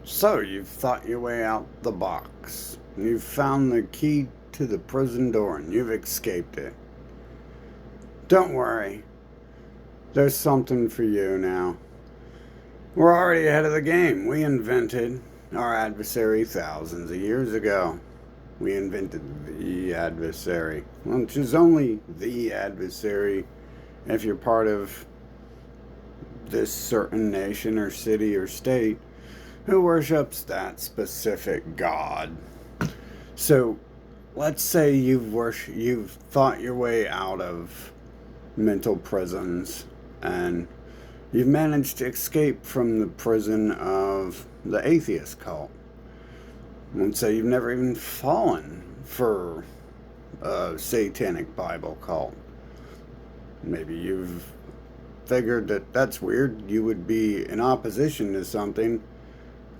So, you've thought your way out the box. You've found the key to the prison door and you've escaped it. Don't worry, there's something for you now. We're already ahead of the game. We invented our adversary thousands of years ago. We invented the adversary, which is only the adversary if you're part of this certain nation or city or state who worships that specific god. So let's say you've thought your way out of mental prisons and you've managed to escape from the prison of the atheist cult. Let's say you've never even fallen for a satanic Bible cult. Maybe you've figured that that's weird. You would be in opposition to something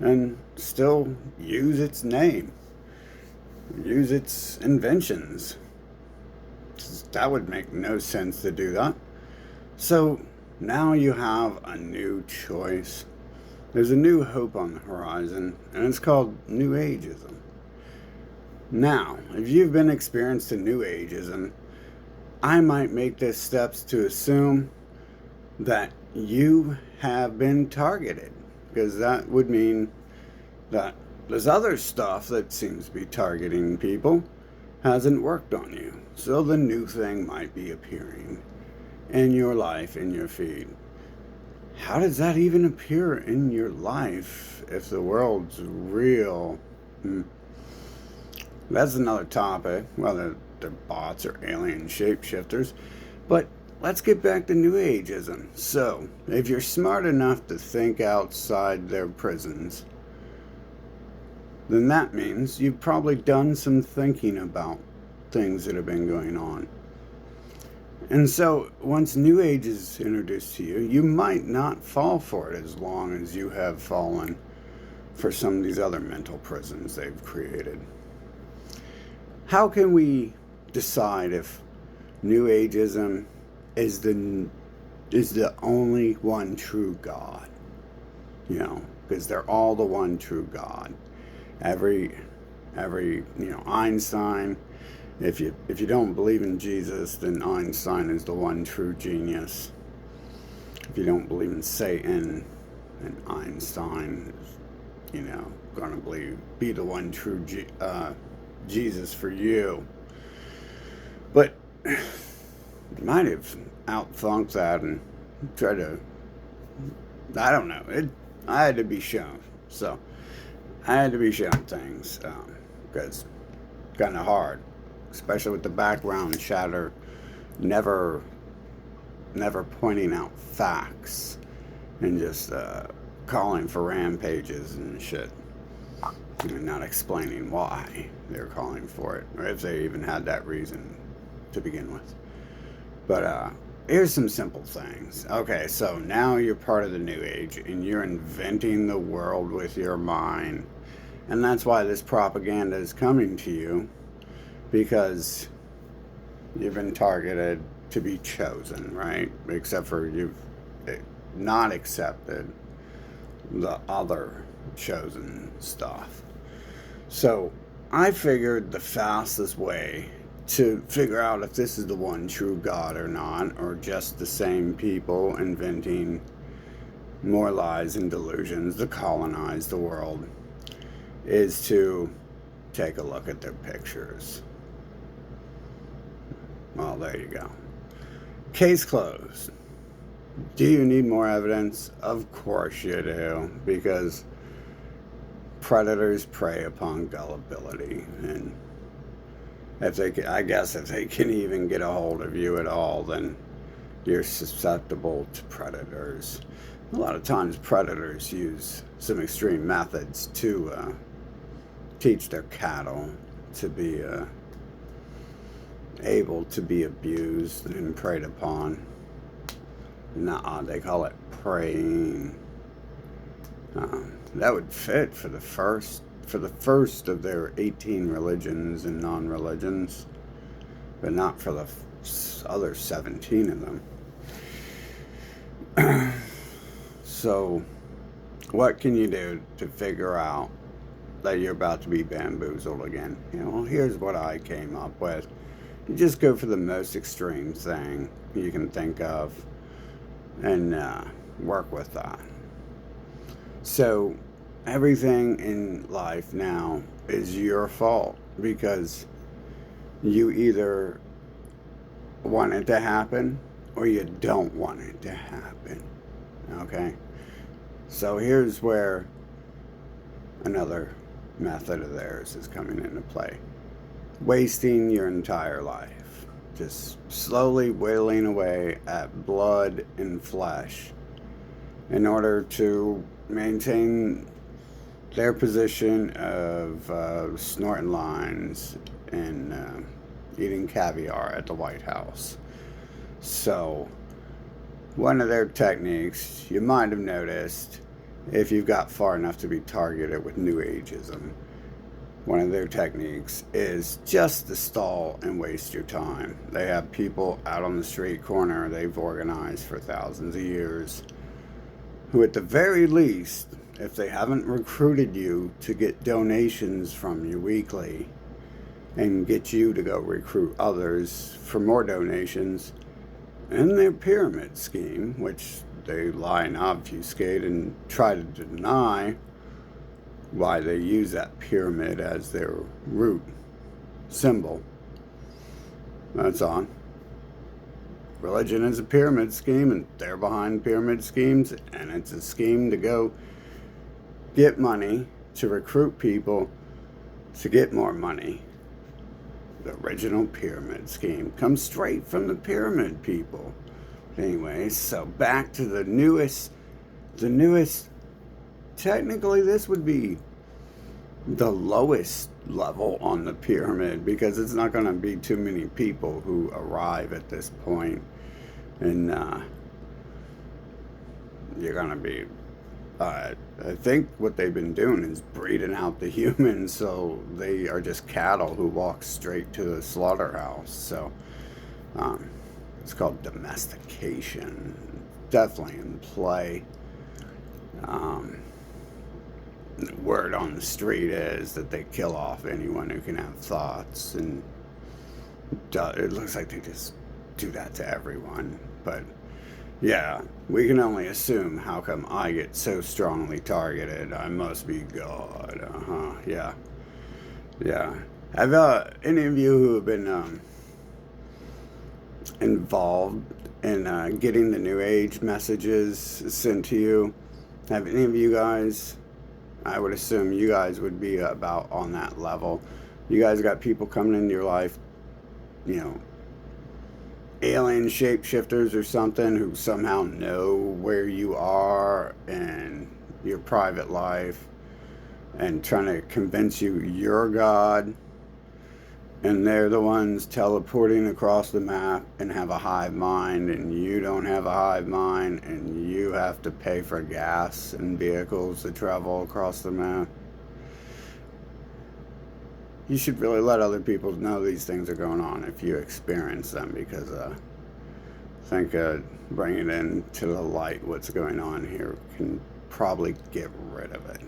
and still use its name, use its inventions. That would make no sense to do that. So now you have a new choice. There's a new hope on the horizon, and it's called New Ageism. Now, if you've been experienced in New Ageism, I might make the steps to assume that you have been targeted, because that would mean that this other stuff that seems to be targeting people hasn't worked on you. So the new thing might be appearing in your life, in your feed. How does that even appear in your life if the world's real? That's another topic, whether they're bots or alien shapeshifters. But let's get back to New Ageism. So, if you're smart enough to think outside their prisons, then that means you've probably done some thinking about things that have been going on. And so, once New Age is introduced to you, you might not fall for it as long as you have fallen for some of these other mental prisons they've created. How can we decide if New Ageism is the only one true God? You know, because they're all the one true God. Every Einstein. If you don't believe in Jesus, then Einstein is the one true genius. If you don't believe in Satan, then Einstein is, going to be the one true Jesus for you. But you might have outthunk that and tried to. I don't know. I had to be shown. So I had to be shown things because it's kind of hard, especially with the background chatter, never pointing out facts and just calling for rampages and shit, and not explaining why they're calling for it, or if they even had that reason to begin with. But here's some simple things. Okay, so now you're part of the New Age and you're inventing the world with your mind, and that's why this propaganda is coming to you, because you've been targeted to be chosen, right? Except for you've not accepted the other chosen stuff. So I figured the fastest way to figure out if this is the one true God or not, or just the same people inventing more lies and delusions to colonize the world, is to take a look at their pictures. Well, there you go. Case closed. Do you need more evidence? Of course you do, because predators prey upon gullibility, and if they can even get a hold of you at all, then you're susceptible to predators. A lot of times predators use some extreme methods to teach their cattle to be able to be abused and preyed upon. They call it preying. That would fit for the first of their 18 religions and non-religions, but not for the other 17 of them. So What can you do to figure out that you're about to be bamboozled again? Well, here's what I came up with. You just go for the most extreme thing you can think of and work with that. So, everything in life now is your fault because you either want it to happen or you don't want it to happen. Okay? So, here's where another method of theirs is coming into play: wasting your entire life, just slowly whittling away at blood and flesh in order to maintain their position of snorting lines and eating caviar at the White House. So, one of their techniques, you might have noticed if you've got far enough to be targeted with New Ageism, one of their techniques is just to stall and waste your time. They have people out on the street corner they've organized for thousands of years who, at the very least, if they haven't recruited you to get donations from you weekly and get you to go recruit others for more donations, in their pyramid scheme, which they lie and obfuscate and try to deny why they use that pyramid as their root symbol. That's on. Religion is a pyramid scheme, and they're behind pyramid schemes, and it's a scheme to go get money, to recruit people, to get more money. The original pyramid scheme comes straight from the pyramid people. Anyway, so back to the newest, technically this would be the lowest level on the pyramid because it's not going to be too many people who arrive at this point, and you're going to be I think what they've been doing is breeding out the humans, so they are just cattle who walk straight to the slaughterhouse. So it's called domestication. Definitely in play. The word on the street is that they kill off anyone who can have thoughts, and it looks like they just do that to everyone. But yeah, we can only assume. How come I get so strongly targeted? I must be God. Yeah. Have any of you who have been involved in getting the New Age messages sent to you, have any of you guys? I would assume you guys would be about on that level. You guys got people coming into your life, alien shapeshifters or something who somehow know where you are and your private life and trying to convince you you're God, and they're the ones teleporting across the map and have a hive mind, and you don't have a hive mind, and you have to pay for gas and vehicles to travel across the map. You should really let other people know these things are going on if you experience them, because I think bringing into the light what's going on here can probably get rid of it.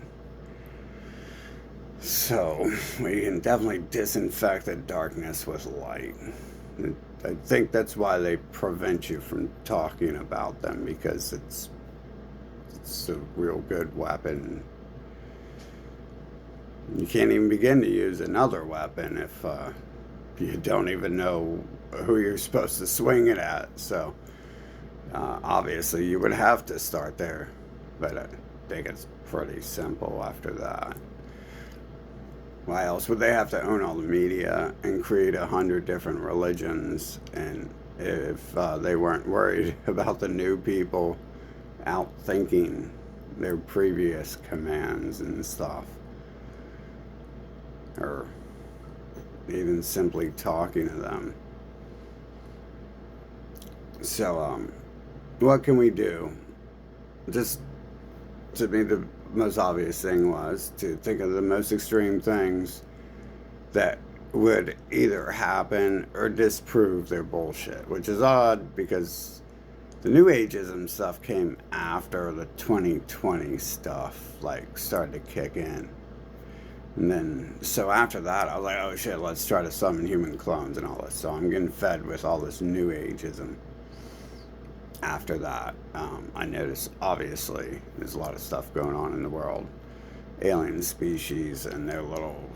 So we can definitely disinfect the darkness with light. I think that's why they prevent you from talking about them, because it's a real good weapon. You can't even begin to use another weapon if you don't even know who you're supposed to swing it at. So obviously you would have to start there, but I think it's pretty simple after that. Why else would they have to own all the media and create 100 different religions? And if they weren't worried about the new people outthinking their previous commands and stuff, or even simply talking to them. So what can we do? Just, to me, the most obvious thing was to think of the most extreme things that would either happen or disprove their bullshit, which is odd because The New Ageism stuff came after the 2020 stuff, like, started to kick in. And then, so after that, I was like, oh shit, let's try to summon human clones and all this. So I'm getting fed with all this New Ageism. After that, I noticed, obviously, there's a lot of stuff going on in the world. Alien species and their little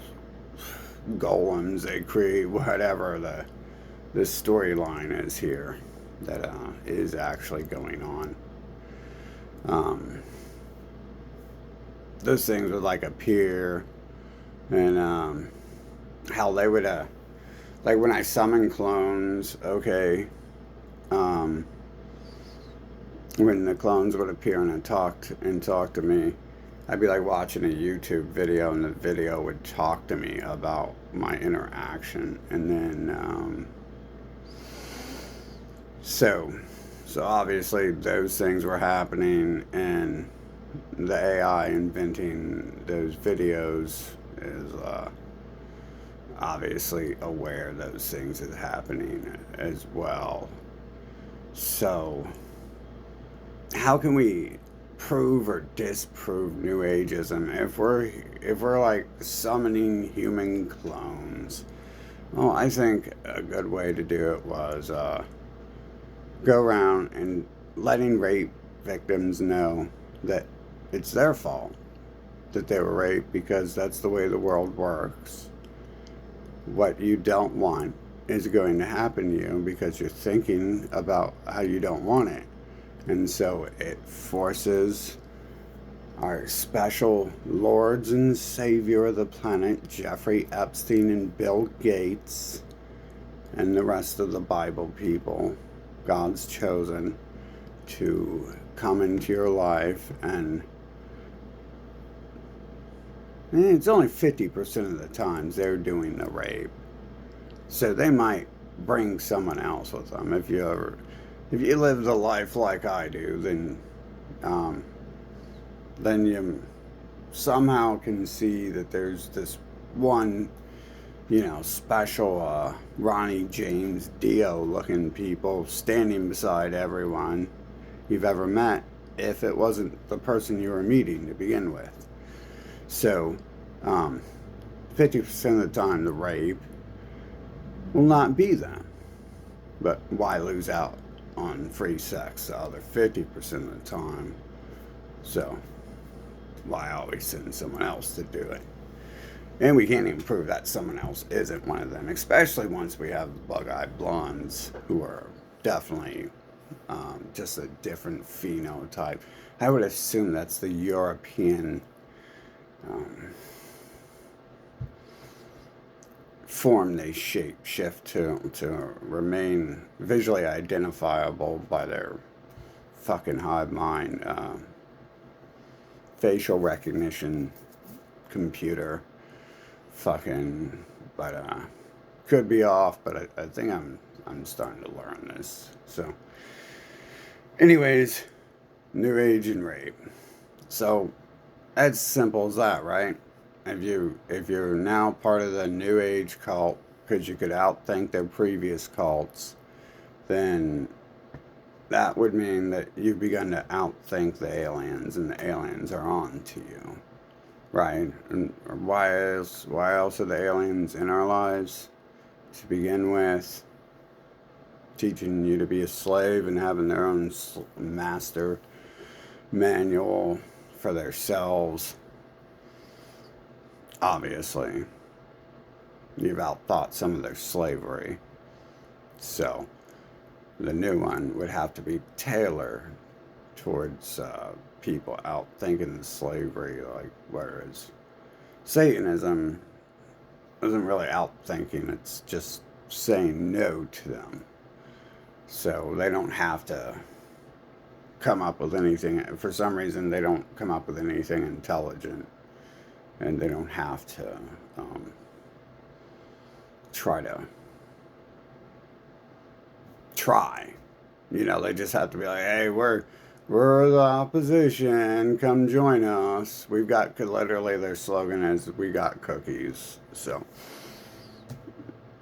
golems they create, whatever the storyline is here that is actually going on. Those things would like appear, and how they would like when I summon clones, okay, when the clones would appear and talk to me, I'd be like watching a YouTube video, and the video would talk to me about my interaction, and then so obviously those things were happening, and the AI inventing those videos is obviously aware those things is happening as well. So how can we prove or disprove New Ageism if we're like summoning human clones? Well, I think a good way to do it was go around and letting rape victims know that it's their fault that they were raped, because that's the way the world works. What you don't want is going to happen to you because you're thinking about how you don't want it. And so it forces our special lords and savior of the planet, Jeffrey Epstein and Bill Gates, and the rest of the Bible people, God's chosen, to come into your life. And it's only 50% of the times they're doing the rape. So they might bring someone else with them. If you live the life like I do, then you somehow can see that there's this one, special Ronnie James Dio looking people standing beside everyone you've ever met, if it wasn't the person you were meeting to begin with. So 50% of the time the rape will not be them. But why lose out on free sex the other 50% of the time? So why always send someone else to do it? And we can't even prove that someone else isn't one of them, especially once we have the bug-eyed blondes, who are definitely just a different phenotype. I would assume that's the European form they shift to remain visually identifiable by their fucking hive mind facial recognition computer fucking. But could be off, but I think I'm starting to learn this. So anyways, New Age and rape. So as simple as that, right? If you're now part of the New Age cult because you could outthink their previous cults, then that would mean that you've begun to outthink the aliens, and the aliens are on to you, right? And why else are the aliens in our lives? To begin with, teaching you to be a slave and having their own master manual for themselves. Obviously, you've outthought some of their slavery. So the new one would have to be tailored towards people outthinking the slavery, like, whereas Satanism isn't really outthinking, it's just saying no to them. So they don't have to come up with anything. For some reason, they don't come up with anything intelligent. And they don't have to try. They just have to be like, hey, we're the opposition. Come join us. We've got, literally their slogan is, we got cookies. So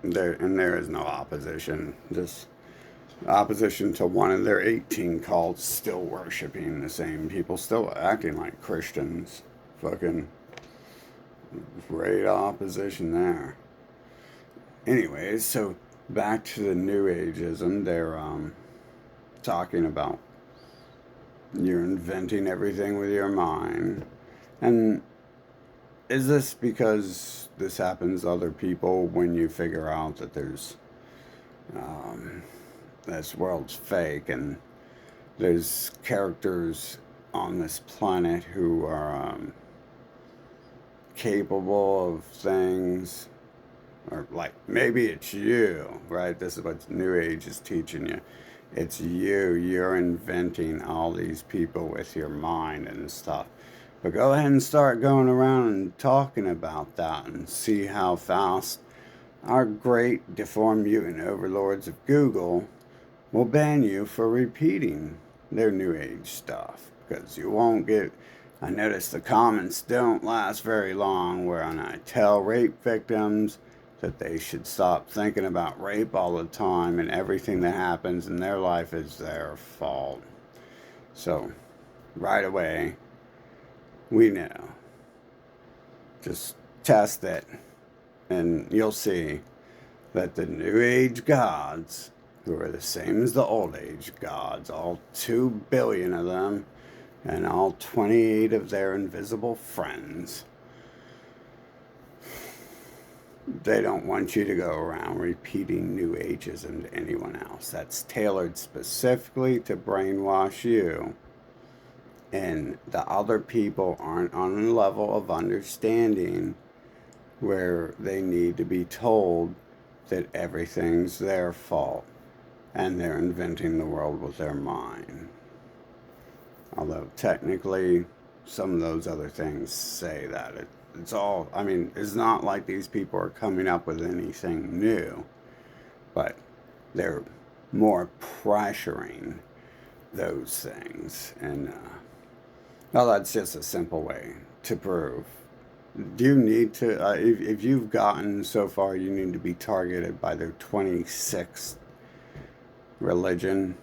there is no opposition. Just Opposition to one of their 18 cults, still worshiping the same people, still acting like Christians. Fucking great opposition there. Anyways, so back to the New Ageism. They're talking about you're inventing everything with your mind. And is this because this happens to other people when you figure out that there's this world's fake and there's characters on this planet who are capable of things, or like maybe it's you, right? This is what New Age is teaching you. It's you. You're inventing all these people with your mind and stuff. But go ahead and start going around and talking about that and see how fast our great deformed mutant overlords of Google will ban you for repeating their New Age stuff. Because you won't get... I notice the comments don't last very long when I tell rape victims that they should stop thinking about rape all the time and everything that happens in their life is their fault. So, right away, we know. Just test it, and you'll see that the New Age gods, who are the same as the Old Age gods, all 2 billion of them, and all 28 of their invisible friends, they don't want you to go around repeating New Ageism to anyone else. That's tailored specifically to brainwash you. And the other people aren't on a level of understanding where they need to be told that everything's their fault and they're inventing the world with their mind. Although technically some of those other things say that. It's all, I mean, it's not like these people are coming up with anything new, but they're more pressuring those things. And, well, that's just a simple way to prove. Do you need to, if you've gotten so far, you need to be targeted by their 26th religion.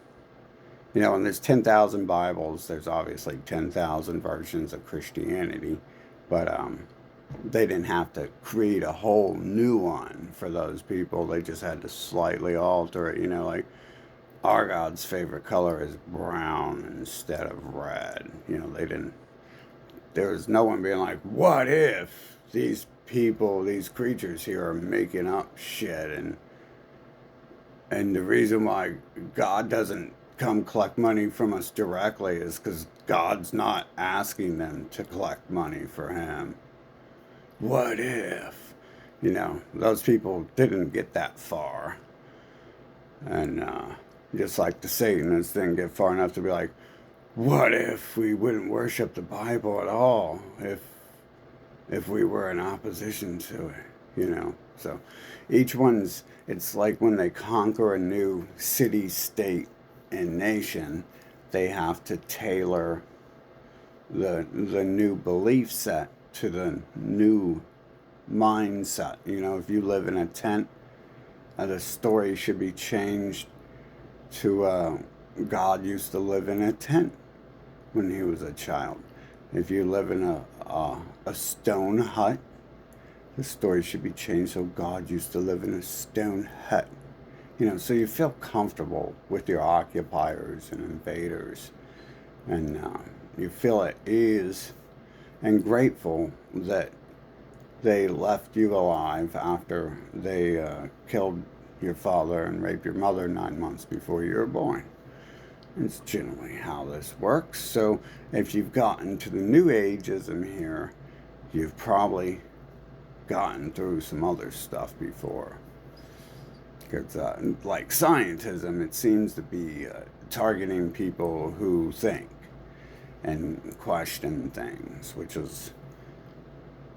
You know, and there's 10,000 Bibles. There's obviously 10,000 versions of Christianity. But they didn't have to create a whole new one for those people. They just had to slightly alter it. You know, like our God's favorite color is brown instead of red. You know, they didn't... There was no one being like, what if these people, these creatures here are making up shit, and the reason why God doesn't come collect money from us directly is because God's not asking them to collect money for him. What if? You know, those people didn't get that far. And just like the Satanists didn't get far enough to be like, what if we wouldn't worship the Bible at all if we were in opposition to it, you know? So each one's, it's like when they conquer a new city, state, and nation, they have to tailor the new belief set to the new mindset. You know, if you live in a tent, the story should be changed to God used to live in a tent when he was a child. If you live in a stone hut, the story should be changed so God used to live in a stone hut. You know, so you feel comfortable with your occupiers and invaders, and you feel at ease and grateful that they left you alive after they killed your father and raped your mother 9 months before you were born. It's generally how this works. So if you've gotten to the New Ageism here, you've probably gotten through some other stuff before. Because like scientism, it seems to be targeting people who think and question things, which is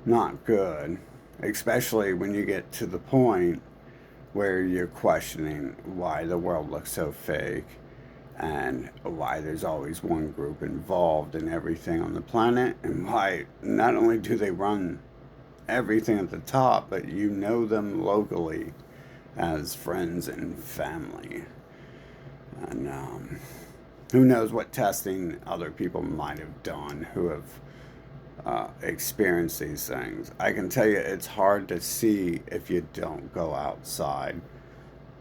not good, especially when you get to the point where you're questioning why the world looks so fake and why there's always one group involved in everything on the planet, and why not only do they run everything at the top, but you know them locally as friends and family. And who knows what testing other people might have done who have experienced these things. I can tell you it's hard to see if you don't go outside.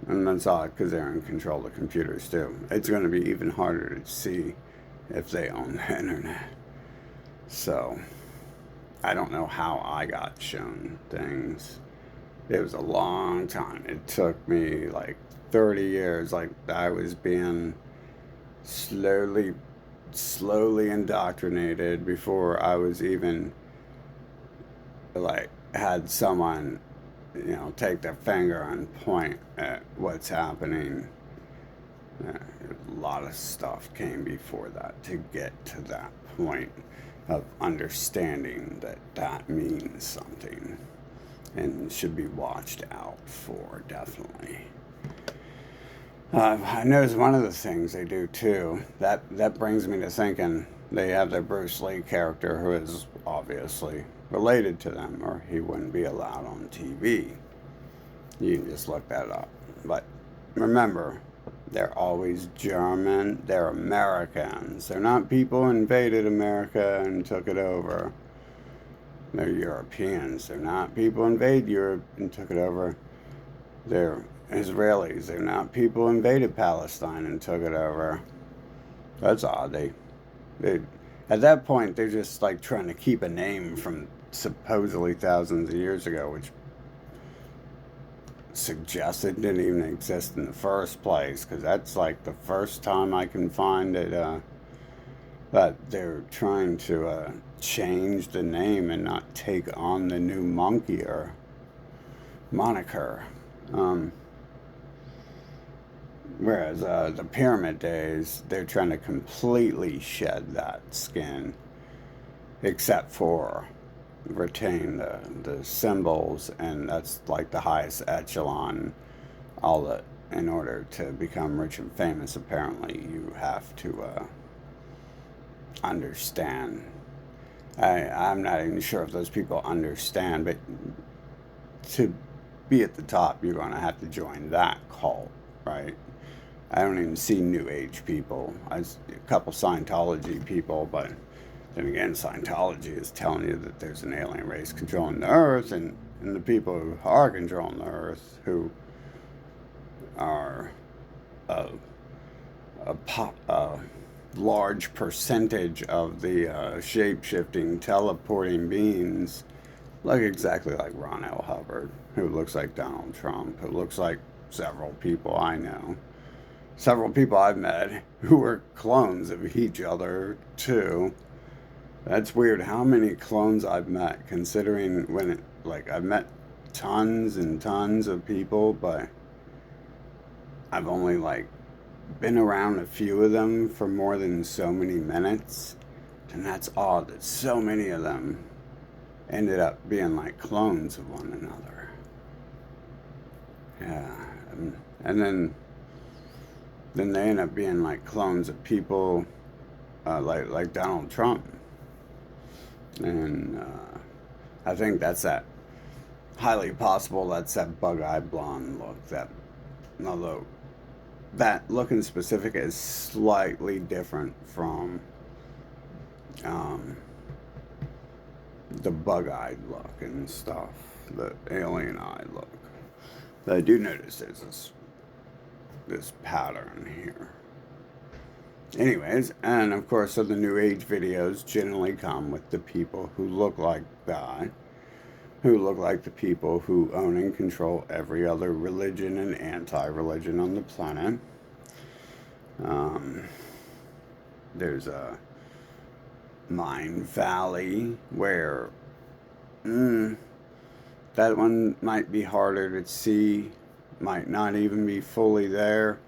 And that's odd because they're in control of computers too. It's going to be even harder to see if they own the internet. So, I don't know how I got shown things. It was a long time. It took me like 30 years. Like I was being slowly, slowly indoctrinated before I was even like had someone, take their finger and point at what's happening. A lot of stuff came before that to get to that point of understanding that that means something and should be watched out for, definitely. I noticed one of the things they do too, that brings me to thinking they have their Bruce Lee character who is obviously related to them or he wouldn't be allowed on TV. You can just look that up. But remember, they're always German, they're Americans. They're not people who invaded America and took it over. They're Europeans. They're not people who invaded Europe and took it over. They're Israelis. They're not people who invaded Palestine and took it over. That's odd. They at that point they're just like trying to keep a name from supposedly thousands of years ago, which suggests it didn't even exist in the first place. Because that's like the first time I can find it that they're trying to change the name and not take on the new monkey or moniker. Whereas the pyramid days, they're trying to completely shed that skin, except for retain the symbols, and that's like the highest echelon. All that in order to become rich and famous, apparently you have to understand. I'm not even sure if those people understand, but to be at the top, you're going to have to join that cult, right? I don't even see New Age people. I see a couple Scientology people, but then again, Scientology is telling you that there's an alien race controlling the Earth, and the people who are controlling the Earth, who are a large percentage of the shape-shifting, teleporting beings, look exactly like Ron L. Hubbard, who looks like Donald Trump, who looks like several people I know. Several people I've met who were clones of each other, too. That's weird how many clones I've met, considering I've met tons and tons of people, but I've only, been around a few of them for more than so many minutes. And that's odd that so many of them ended up being like clones of one another. Yeah. And then they end up being like clones of people like Donald Trump. And I think that's that highly possible that's that bug-eyed blonde look. Although that look in specific is slightly different from the bug-eyed look and stuff, the alien eye look. But I do notice there's this pattern here. Anyways, and of course, so the New Age videos generally come with the people who look like that, who look like the people who own and control every other religion and anti-religion on the planet. There's a Mind Valley where that one might be harder to see, might not even be fully there,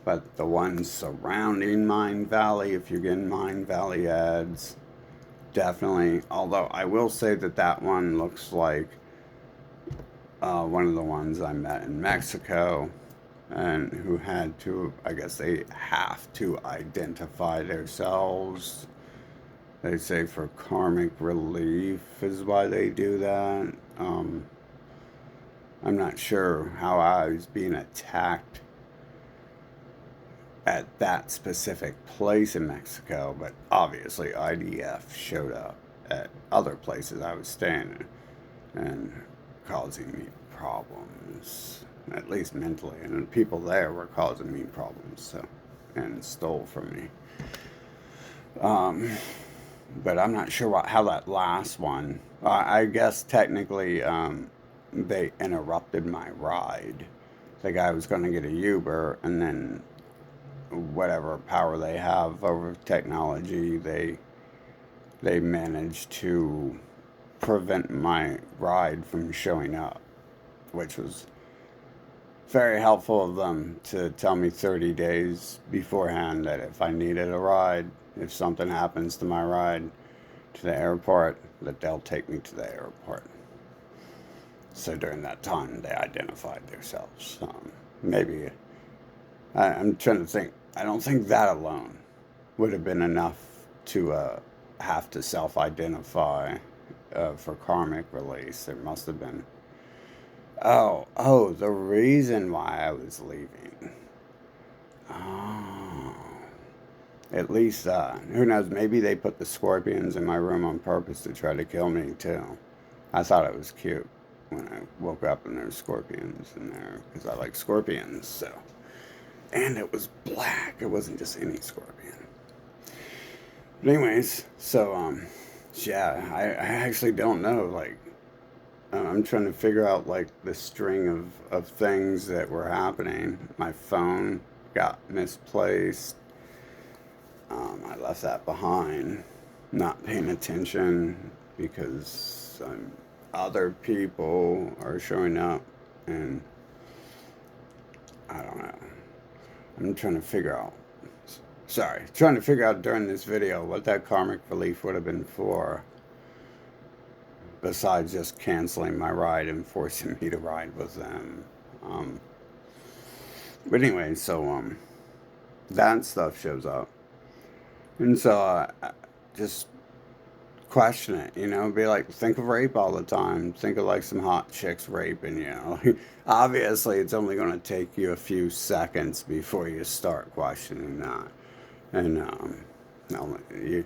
but the ones surrounding Mind Valley, if you're getting Mind Valley ads, definitely. Although I will say that one looks like one of the ones I met in Mexico, and who had to, I guess they have to identify themselves. They say for karmic relief is why they do that. I'm not sure how I was being attacked at that specific place in Mexico, but obviously IDF showed up at other places I was staying in and causing me problems, at least mentally. And the people there were causing me problems, so, and stole from me. But I'm not sure how that last one. I guess technically they interrupted my ride. The guy was going to get a Uber, and then whatever power they have over technology, they managed to prevent my ride from showing up, which was very helpful of them to tell me 30 days beforehand that if I needed a ride, if something happens to my ride to the airport, that they'll take me to the airport. So during that time, they identified themselves. Maybe, I'm trying to think, I don't think that alone would have been enough to have to self-identify for karmic release. There must have been. Oh, the reason why I was leaving. Oh. At least, who knows, maybe they put the scorpions in my room on purpose to try to kill me, too. I thought it was cute when I woke up and there were scorpions in there, because I like scorpions, so. And it was black, it wasn't just any scorpion. But anyways, so, yeah, I actually don't know, like, I'm trying to figure out, like, the string of things that were happening. My phone got misplaced. I left that behind, not paying attention because other people are showing up, and I don't know. I'm trying to figure out, during this video what that karmic relief would have been for, besides just canceling my ride and forcing me to ride with them. But anyway, so that stuff shows up. And so just question it, be like, think of rape all the time. Think of like some hot chicks raping you. Obviously, it's only going to take you a few seconds before you start questioning that. And you're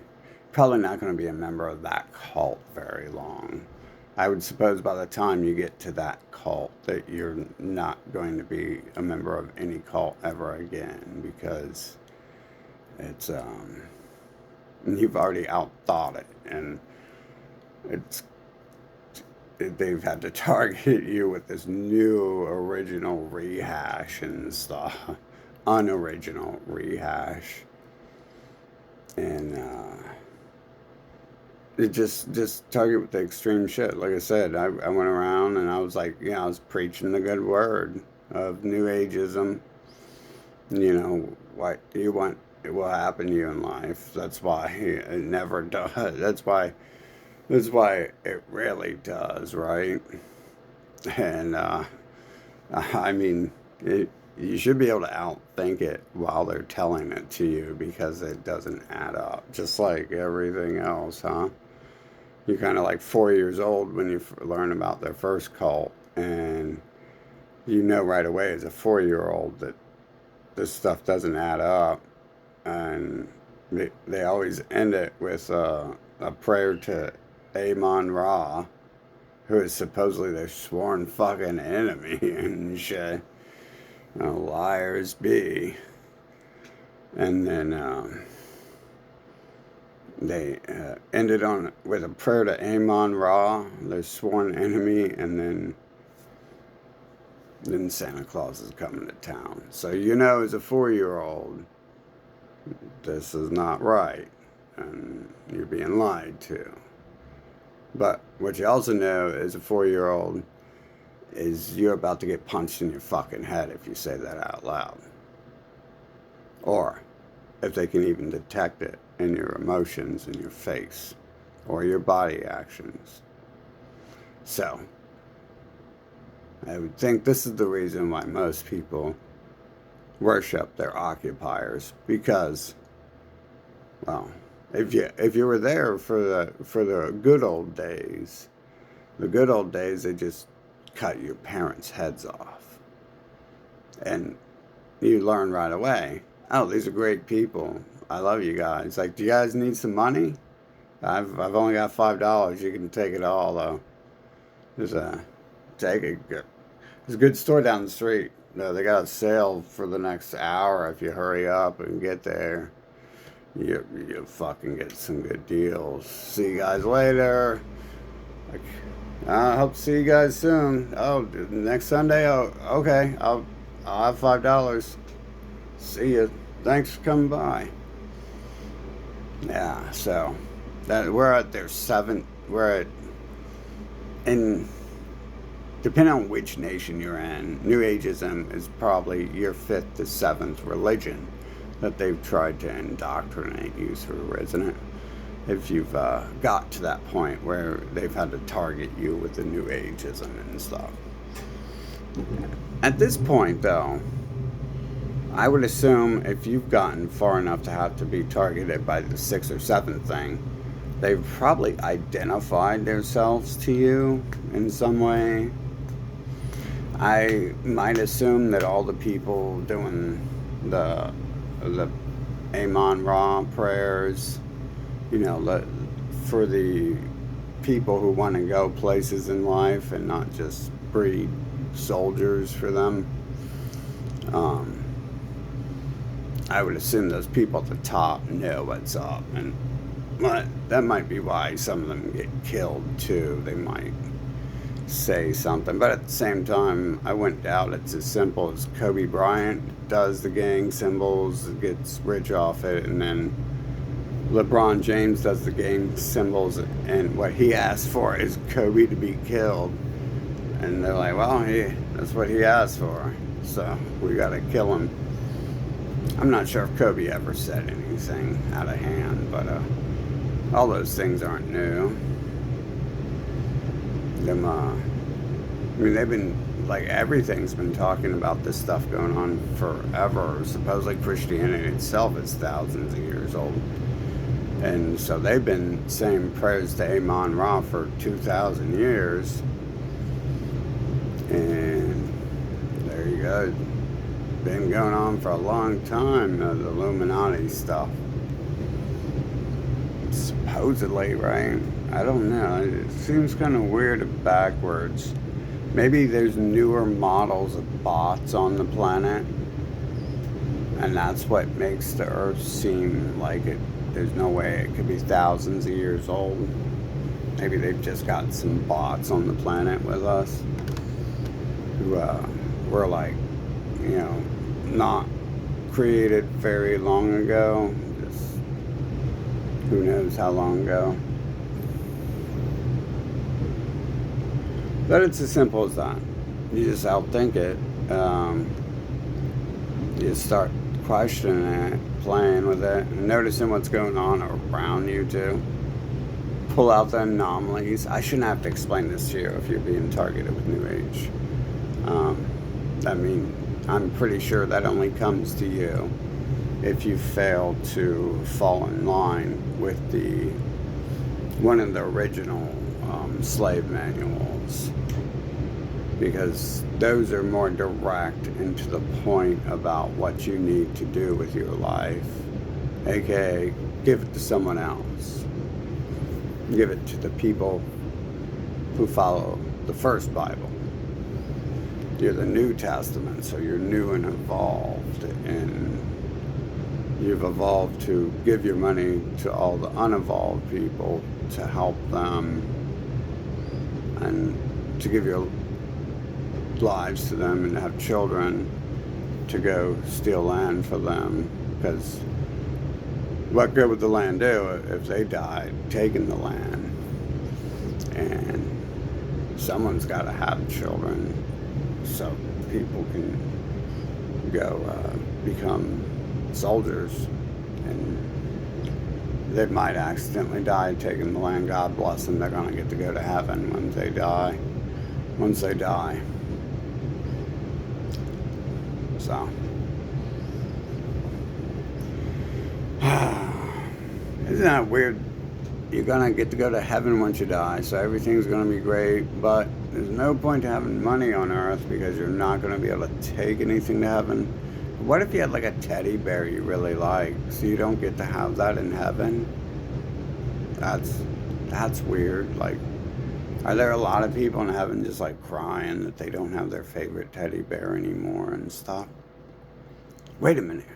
probably not going to be a member of that cult very long. I would suppose by the time you get to that cult that you're not going to be a member of any cult ever again, because it's you've already outthought it, and they've had to target you with this new original rehash and stuff, unoriginal rehash, and it just target with the extreme shit. Like I said, I went around and I was like, I was preaching the good word of New Ageism. What you want, it will happen to you in life. That's why it never does. That's why it really does, right? And I mean, you should be able to outthink it while they're telling it to you, because it doesn't add up. Just like everything else, huh? You're kind of like 4 years old when you learn about their first cult, and right away as a 4-year-old that this stuff doesn't add up. And they always end it with a prayer to Amon Ra, who is supposedly their sworn fucking enemy and shit. Liars be. And then they ended on with a prayer to Amon Ra, their sworn enemy, and then Santa Claus is coming to town. So as a 4-year-old, this is not right, and you're being lied to. But what you also know as a 4-year-old is you're about to get punched in your fucking head if you say that out loud. Or if they can even detect it in your emotions, in your face, or your body actions. So, I would think this is the reason why most people worship their occupiers, because, well, if you were there for the good old days, they just cut your parents' heads off, and you learn right away oh, these are great people. I love you guys. Like, do you guys need some money? I've only got $5. You can take it all though. There's a take it. There's a good store down the street. No, they got a sale for the next hour. If you hurry up and get there, you fucking get some good deals. See you guys later. Like, I hope to see you guys soon. Oh, next Sunday. Oh, okay. I'll have $5. See you. Thanks for coming by. Yeah. So that we're at their seventh. We're at in. Depending on which nation you're in, New Ageism is probably your fifth to seventh religion that they've tried to indoctrinate you through, isn't it? If you've got to that point where they've had to target you with the New Ageism and stuff. At this point, though, I would assume if you've gotten far enough to have to be targeted by the sixth or seventh thing, they've probably identified themselves to you in some way. I might assume that all the people doing the Amon Ra prayers, you know, for the people who want to go places in life and not just breed soldiers for them. I would assume those people at the top know what's up, and that might be why some of them get killed too. They might say something, but at the same time, I wouldn't doubt it's as simple as Kobe Bryant does the gang symbols, gets rich off it, and then LeBron James does the gang symbols, and what he asked for is Kobe to be killed, and they're like, well, that's what he asked for, so we gotta kill him. I'm not sure if Kobe ever said anything out of hand, but all those things aren't new. I mean, they've been, like, everything's been talking about this stuff going on forever. Supposedly Christianity itself is thousands of years old. And so they've been saying prayers to Amon Ra for 2,000 years. And there you go. Been going on for a long time, the Illuminati stuff. Supposedly, right? I don't know. It seems kind of weird and backwards. Maybe there's newer models of bots on the planet, and that's what makes the Earth seem like there's no way it could be thousands of years old. Maybe they've just got some bots on the planet with us who were, like, you know, not created very long ago. Just who knows how long ago. But it's as simple as that. You just outthink it. You start questioning it, playing with it, and noticing what's going on around you too. Pull out the anomalies. I shouldn't have to explain this to you if you're being targeted with New Age. I mean, I'm pretty sure that only comes to you if you fail to fall in line with one of the original slave manuals, because those are more direct and to the point about what you need to do with your life, aka give it to someone else, give it to the people who follow the first Bible. You're the New Testament, so you're new and evolved, and you've evolved to give your money to all the unevolved people to help them and to give your lives to them and to have children to go steal land for them, because what good would the land do if they died taking the land? And someone's got to have children so people can go become soldiers, and they might accidentally die taking the land. God bless them, they're going to get to go to heaven when they die. Once they die. So isn't that weird? You're gonna get to go to heaven once you die, so everything's gonna be great, but there's no point to having money on earth because you're not gonna be able to take anything to heaven. What if you had like a teddy bear you really like, so you don't get to have that in heaven? That's weird. Like, are there a lot of people in heaven just like crying that they don't have their favorite teddy bear anymore and stuff? Wait a minute.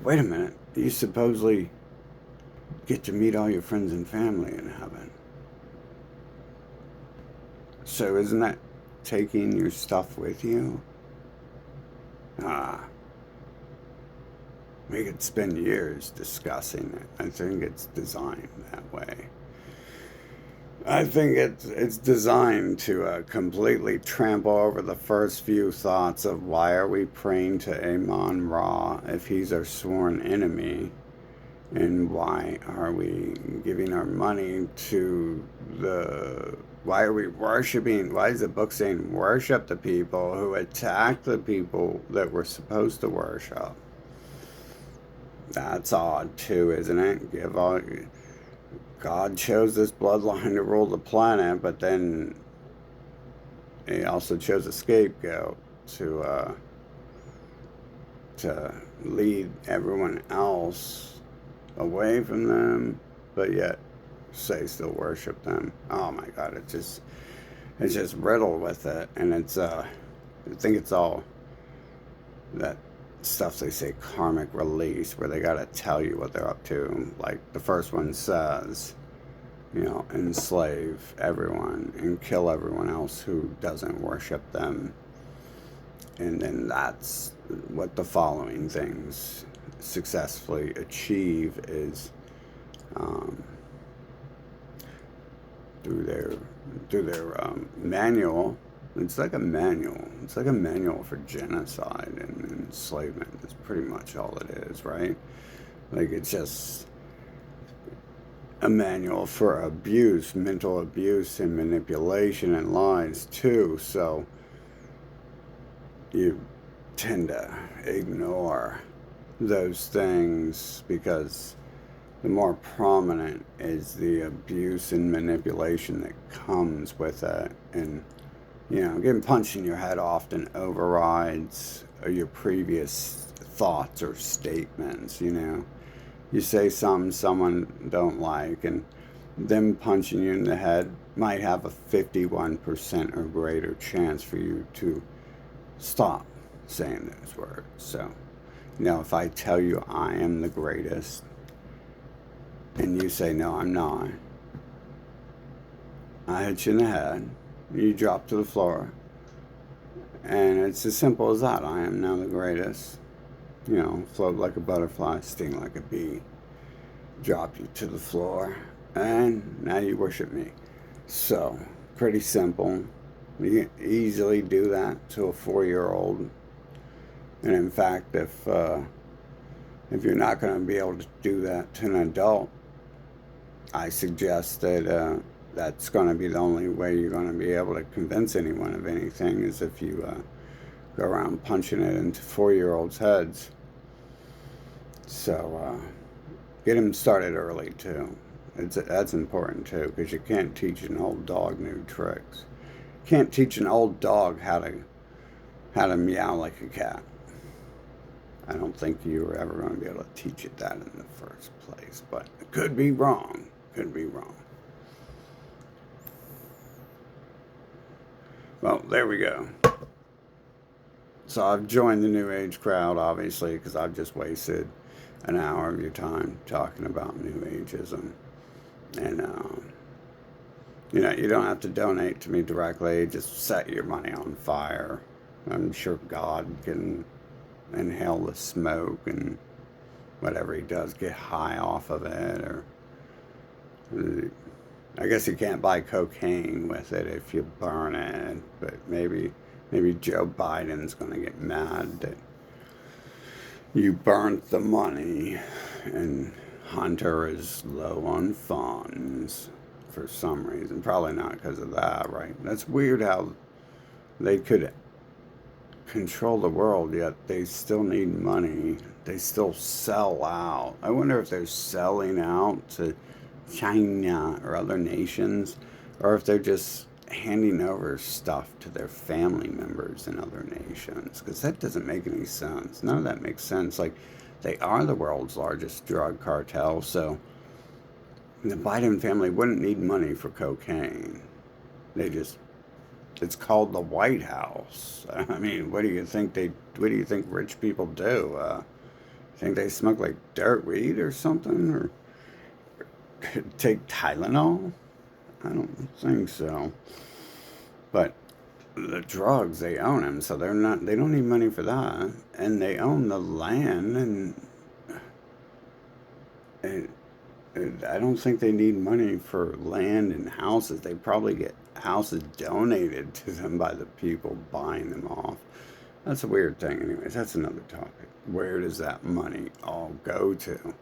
Wait a minute. You supposedly get to meet all your friends and family in heaven. So isn't that taking your stuff with you? Ah, we could spend years discussing it. I think it's designed that way. I think it's designed to completely trample over the first few thoughts of why are we praying to Amon Ra if he's our sworn enemy, and why are we giving our money to why are we worshiping, why is the book saying worship the people who attack the people that we're supposed to worship? That's odd too, isn't it? God chose this bloodline to rule the planet, but then he also chose a scapegoat to lead everyone else away from them, but yet say still worship them. Oh my God, it's just riddled with it, and I think it's all that stuff they say karmic release, where they gotta tell you what they're up to. Like the first one says, enslave everyone and kill everyone else who doesn't worship them. And then that's what the following things successfully achieve is through their manual. It's like a manual. It's like a manual for genocide and enslavement. That's pretty much all it is, right? Like, it's just a manual for abuse, mental abuse and manipulation and lies too. So you tend to ignore those things because the more prominent is the abuse and manipulation that comes with it. And getting punched in your head often overrides your previous thoughts or statements. You say something someone don't like, and them punching you in the head might have a 51% or greater chance for you to stop saying those words. So, if I tell you I am the greatest, and you say, no, I'm not, I hit you in the head, you drop to the floor, and it's as simple as that. I am now the greatest. Float like a butterfly, sting like a bee, drop you to the floor, and now you worship me. So, pretty simple. You can easily do that to a 4-year-old. And in fact, if you're not going to be able to do that to an adult, I suggest that that's going to be the only way you're going to be able to convince anyone of anything, is if you go around punching it into 4-year-olds' heads. So get them started early too. That's important too, because you can't teach an old dog new tricks. You can't teach an old dog how to meow like a cat. I don't think you were ever going to be able to teach it that in the first place, but it could be wrong. Could be wrong. Well, there we go. So I've joined the New Age crowd, obviously, because I've just wasted an hour of your time talking about New Ageism. And, you don't have to donate to me directly. Just set your money on fire. I'm sure God can inhale the smoke and whatever he does, get high off of it. Or I guess you can't buy cocaine with it if you burn it, but maybe Joe Biden's going to get mad that you burnt the money, and Hunter is low on funds for some reason. Probably not because of that, right? That's weird how they could control the world, yet they still need money. They still sell out. I wonder if they're selling out to China or other nations, or if they're just handing over stuff to their family members in other nations, because that doesn't make any sense. None of that makes sense. Like, they are the world's largest drug cartel, so the Biden family wouldn't need money for cocaine. They just, it's called the White House. I mean, what do you think what do you think rich people do? Think they smoke like dirt weed or something, or take Tylenol? I don't think so. But the drugs, they own them, so they don't need money for that, and they own the land, and it, I don't think they need money for land and houses. They probably get houses donated to them by the people buying them off. That's a weird thing. Anyways, that's another topic. Where does that money all go to?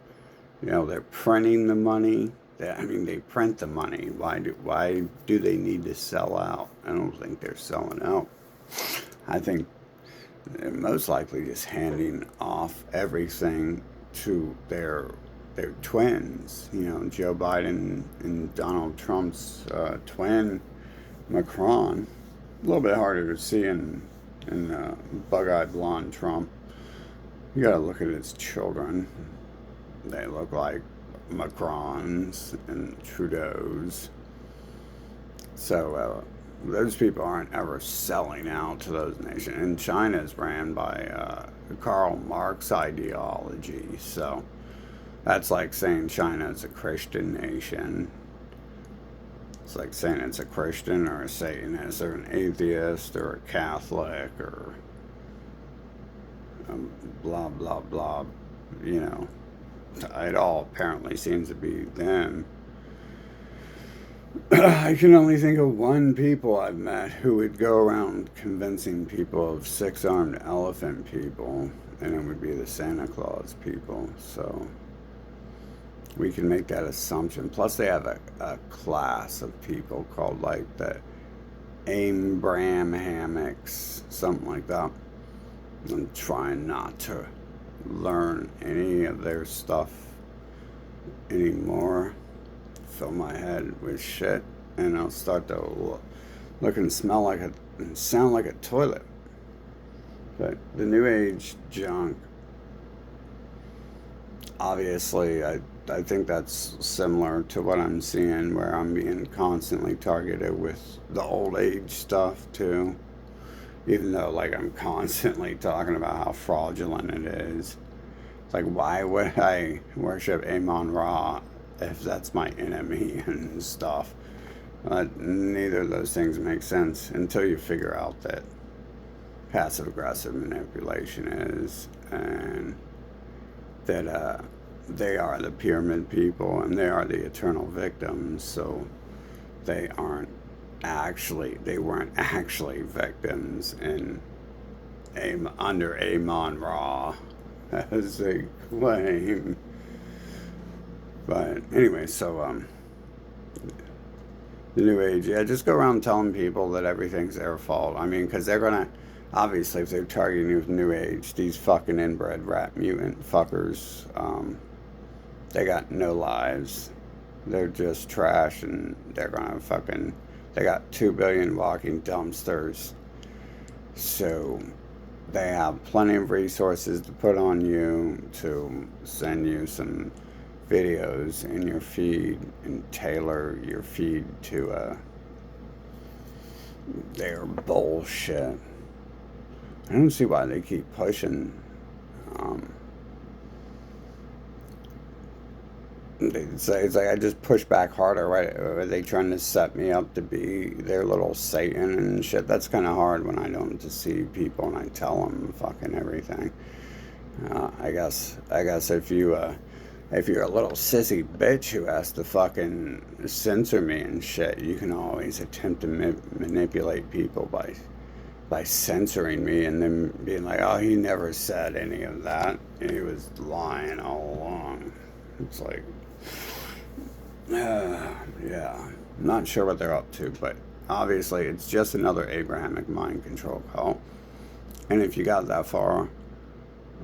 You know, they're printing the money. They print the money. Why do they need to sell out? I don't think they're selling out. I think they're most likely just handing off everything to their twins. You know, Joe Biden and Donald Trump's twin, Macron. A little bit harder to see in bug-eyed blonde Trump. You gotta look at his children. They look like Macrons and Trudeau's. So those people aren't ever selling out to those nations. And China's ran by Karl Marx ideology. So that's like saying China is a Christian nation. It's like saying it's a Christian or a Satanist or an atheist or a Catholic or blah, blah, blah. You know, it all apparently seems to be them. I can only think of one people I've met who would go around convincing people of six-armed elephant people, and it would be the Santa Claus people. So we can make that assumption. Plus, they have a class of people called like the Abrahamics, something like that. I'm trying not to learn any of their stuff anymore. Fill my head with shit, and I'll start to look and smell like and sound like a toilet. But the New Age junk, obviously, I think that's similar to what I'm seeing, where I'm being constantly targeted with the old age stuff too. Even though, like, I'm constantly talking about how fraudulent it is. It's like, why would I worship Amon Ra if that's my enemy and stuff? Neither of those things make sense until you figure out that passive-aggressive manipulation is, and that they are the pyramid people and they are the eternal victims. So they weren't actually victims under Amon Ra, as they claim. But anyway, so the New Age, yeah, just go around telling people that everything's their fault. I mean, because they're gonna, obviously, if they're targeting you with New Age, these fucking inbred rat mutant fuckers, they got no lives. They're just trash, and they're gonna they got 2 billion walking dumpsters. So they have plenty of resources to put on you, to send you some videos in your feed and tailor your feed to their bullshit. I don't see why they keep pushing. It's like I just push back harder, right? Are they trying to set me up to be their little Satan and shit? That's kind of hard when I don't deceive people and I tell them fucking everything. I guess if you're a little sissy bitch who has to fucking censor me and shit, you can always attempt to manipulate people by censoring me and then being like, oh, he never said any of that. He was lying all along. It's like, yeah, I'm not sure what they're up to, but obviously it's just another Abrahamic mind control cult. And if you got that far,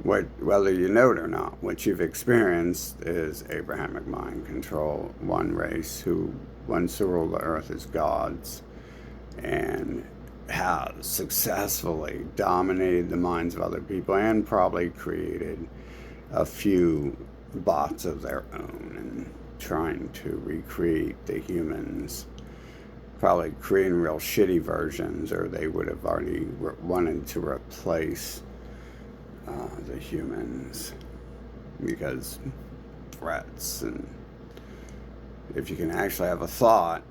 whether you know it or not, what you've experienced is Abrahamic mind control. One race who wants to rule the earth as gods, and has successfully dominated the minds of other people and probably created a few bots of their own and trying to recreate the humans, probably creating real shitty versions, or they would have already wanted to replace the humans, because threats, and if you can actually have a thought,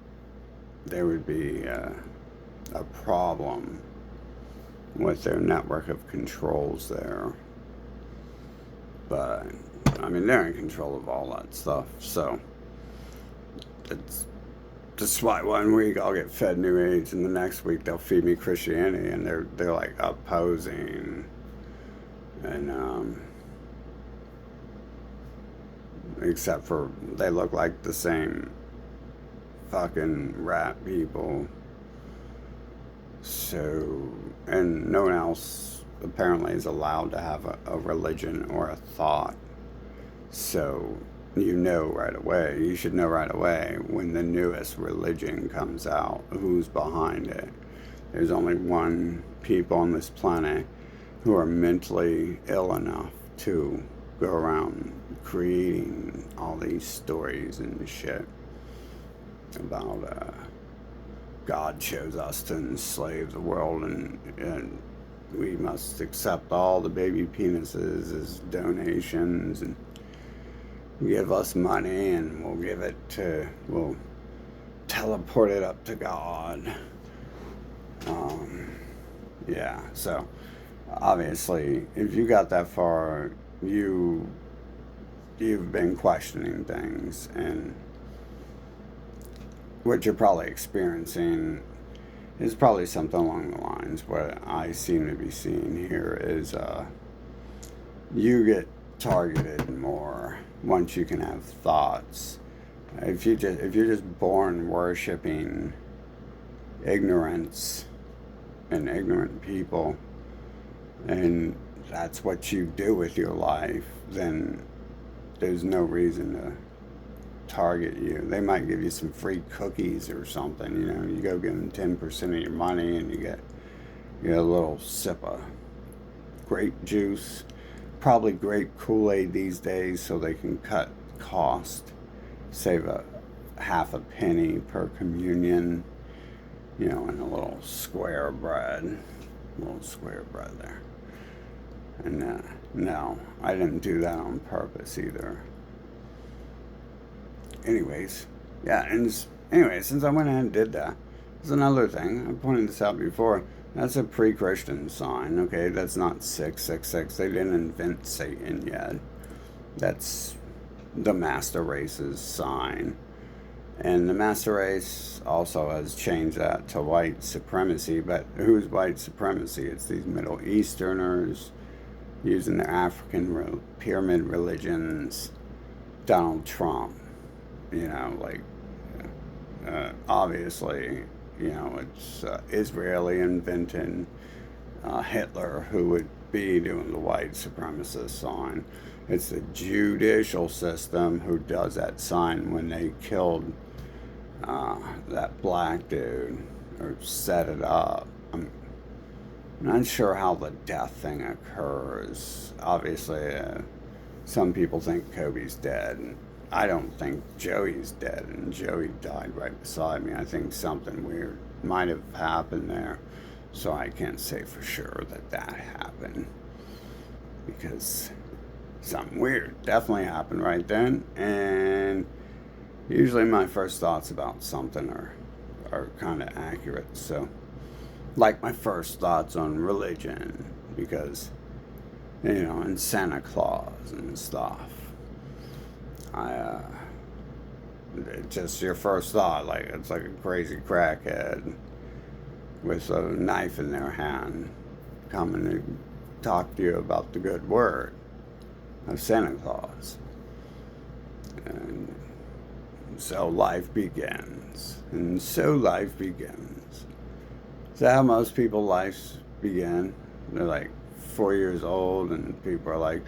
there would be a problem with their network of controls there. But I mean, they're in control of all that stuff, so it's just why one week I'll get fed New Age and the next week they'll feed me Christianity, and they're like opposing, and except for they look like the same fucking rat people. So, and no one else apparently is allowed to have a religion or a thought. So you know right away, you should know right away when the newest religion comes out, who's behind it. There's only one people on this planet who are mentally ill enough to go around creating all these stories and shit about God chose us to enslave the world, and we must accept all the baby penises as donations and give us money, and we'll teleport it up to God. Yeah, so obviously if you got that far, you've been questioning things, and what you're probably experiencing is probably something along the lines. What I seem to be seeing here is you get targeted more once you can have thoughts. If you're just born worshiping ignorance and ignorant people, and that's what you do with your life, then there's no reason to target you. They might give you some free cookies or something, you know. You go give them 10% of your money and you get a little sip of grape juice, probably grape Kool-Aid these days, so they can cut cost, save a half a penny per communion, you know, and a little square bread there. And no, I didn't do that on purpose either. Anyways, since I went ahead and did that, there's another thing. I pointed this out before. That's a pre-Christian sign, okay? That's not 666. They didn't invent Satan yet. That's the master race's sign. And the master race also has changed that to white supremacy. But who's white supremacy? It's these Middle Easterners using their African pyramid religions. Donald Trump. You know, like, obviously, you know, it's Israeli invented Hitler who would be doing the white supremacist sign. It's the judicial system who does that sign when they killed that black dude, or set it up. I'm not sure how the death thing occurs. Obviously, some people think Kobe's dead, and I don't think Joey's dead, and Joey died right beside me. I think something weird might have happened there, so I can't say for sure that happened, because something weird definitely happened right then. And usually my first thoughts about something are kind of accurate. So, like my first thoughts on religion, because, you know, and Santa Claus and stuff. It's just your first thought, like it's like a crazy crackhead with a knife in their hand coming to talk to you about the good word of Santa Claus. And so life begins. Is that how most people's lives begin? They're like 4 years old, and people are like,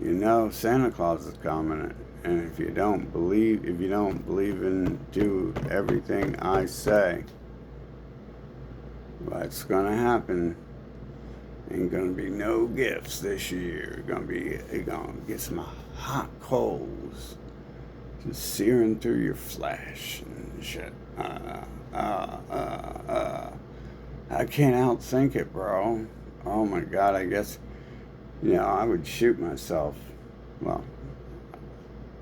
you know, Santa Claus is coming, and if you don't believe and do everything I say, What's gonna happen? Ain't gonna be no gifts this year. You're gonna get some hot coals just searing through your flesh and shit. I can't outthink it, bro. Oh my god, I guess, I would shoot myself. Well,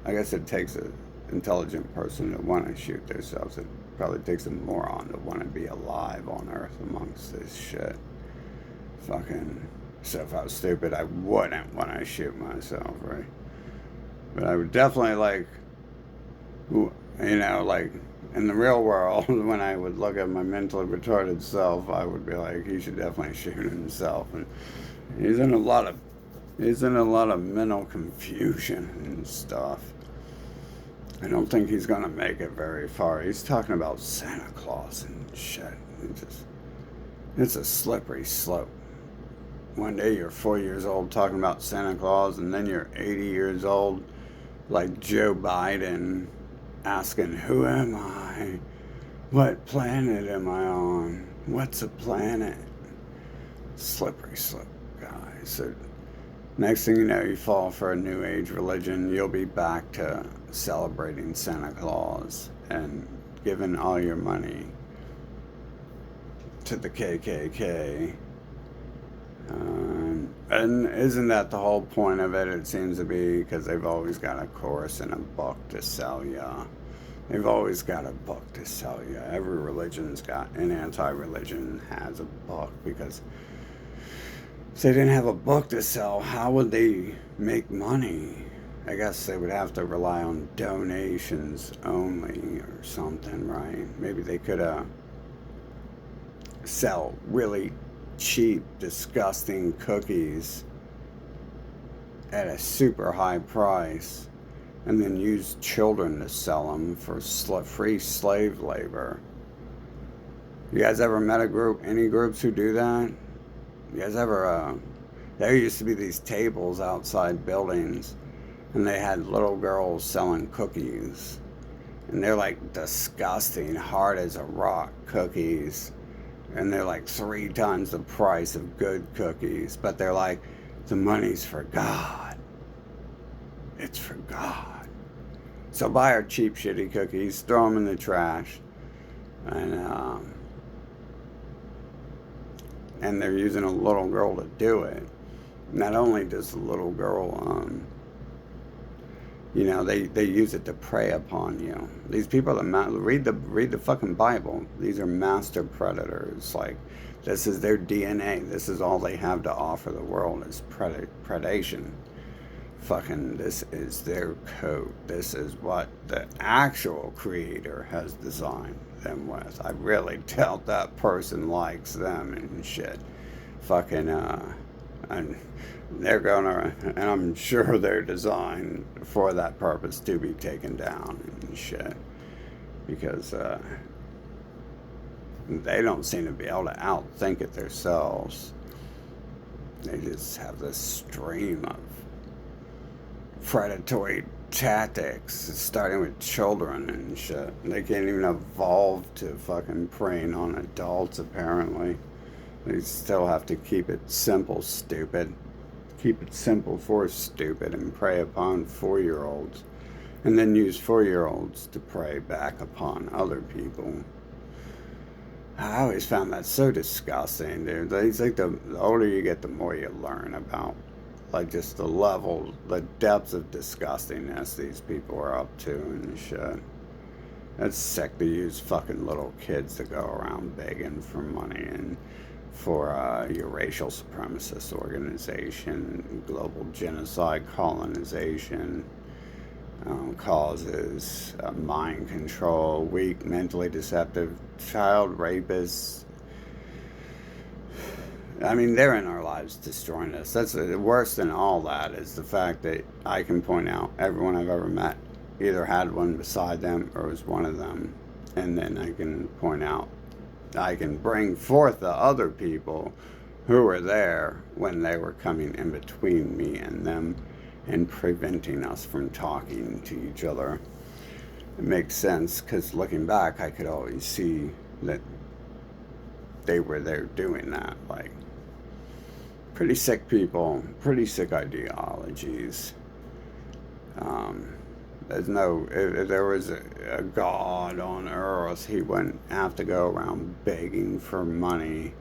I guess it takes an intelligent person to want to shoot themselves. It probably takes a moron to want to be alive on Earth amongst this shit. Fucking. So if I was stupid, I wouldn't want to shoot myself, right? But I would definitely like in the real world, when I would look at my mentally retarded self, I would be like, he should definitely shoot himself. And he's in a lot of mental confusion and stuff. I don't think he's gonna make it very far. He's talking about Santa Claus and shit. It's a slippery slope. One day you're 4 years old talking about Santa Claus, and then you're 80 years old, like Joe Biden, asking, who am I? What planet am I on? What's a planet? Slippery slope, guys. So next thing you know, you fall for a New Age religion, you'll be back to celebrating Santa Claus and giving all your money to the KKK. And isn't that the whole point of it? It seems to be, because they've always got a course and a book to sell you. They've always got a book to sell you. Every religion's got, an anti-religion has a book, because if they didn't have a book to sell, how would they make money? I guess they would have to rely on donations only or something, right? Maybe they could sell really cheap, disgusting cookies at a super high price, and then use children to sell them for free slave labor. You guys ever met any groups who do that? You guys ever, there used to be these tables outside buildings, and they had little girls selling cookies, and they're like disgusting, hard as a rock cookies. And they're like 3 times the price of good cookies. But they're like, the money's for God. It's for God. So buy our cheap, shitty cookies, throw them in the trash. And they're using a little girl to do it. Not only does the little girl, they use it to prey upon you. These people that read the fucking Bible. These are master predators. Like, this is their DNA. This is all they have to offer the world is predation. Fucking, this is their code. This is what the actual creator has designed them with. I really doubt that person likes them and shit. Fucking, and they're gonna, and I'm sure they're designed for that purpose to be taken down and shit, because they don't seem to be able to outthink it themselves. They just have this stream of predatory tactics, starting with children and shit. They can't even evolve to fucking preying on adults, apparently. They still have to keep it simple, stupid. Keep it simple for stupid and prey upon 4-year-olds. And then use 4-year-olds to prey back upon other people. I always found that so disgusting, dude. It's like the older you get, the more you learn about, like, just the level, the depths of disgustingness these people are up to and shit. It's sick to use fucking little kids to go around begging for money and for your racial supremacist organization, global genocide, colonization, causes, mind control, weak, mentally deceptive, child rapists. I mean, they're in our lives destroying us. That's worse than all that is the fact that I can point out everyone I've ever met either had one beside them or was one of them. And then I can point out, I can bring forth the other people who were there when they were coming in between me and them and preventing us from talking to each other. It makes sense, because looking back, I could always see that they were there doing that. Like, pretty sick people, pretty sick ideologies. There's no, if there was a God on earth, he wouldn't have to go around begging for money.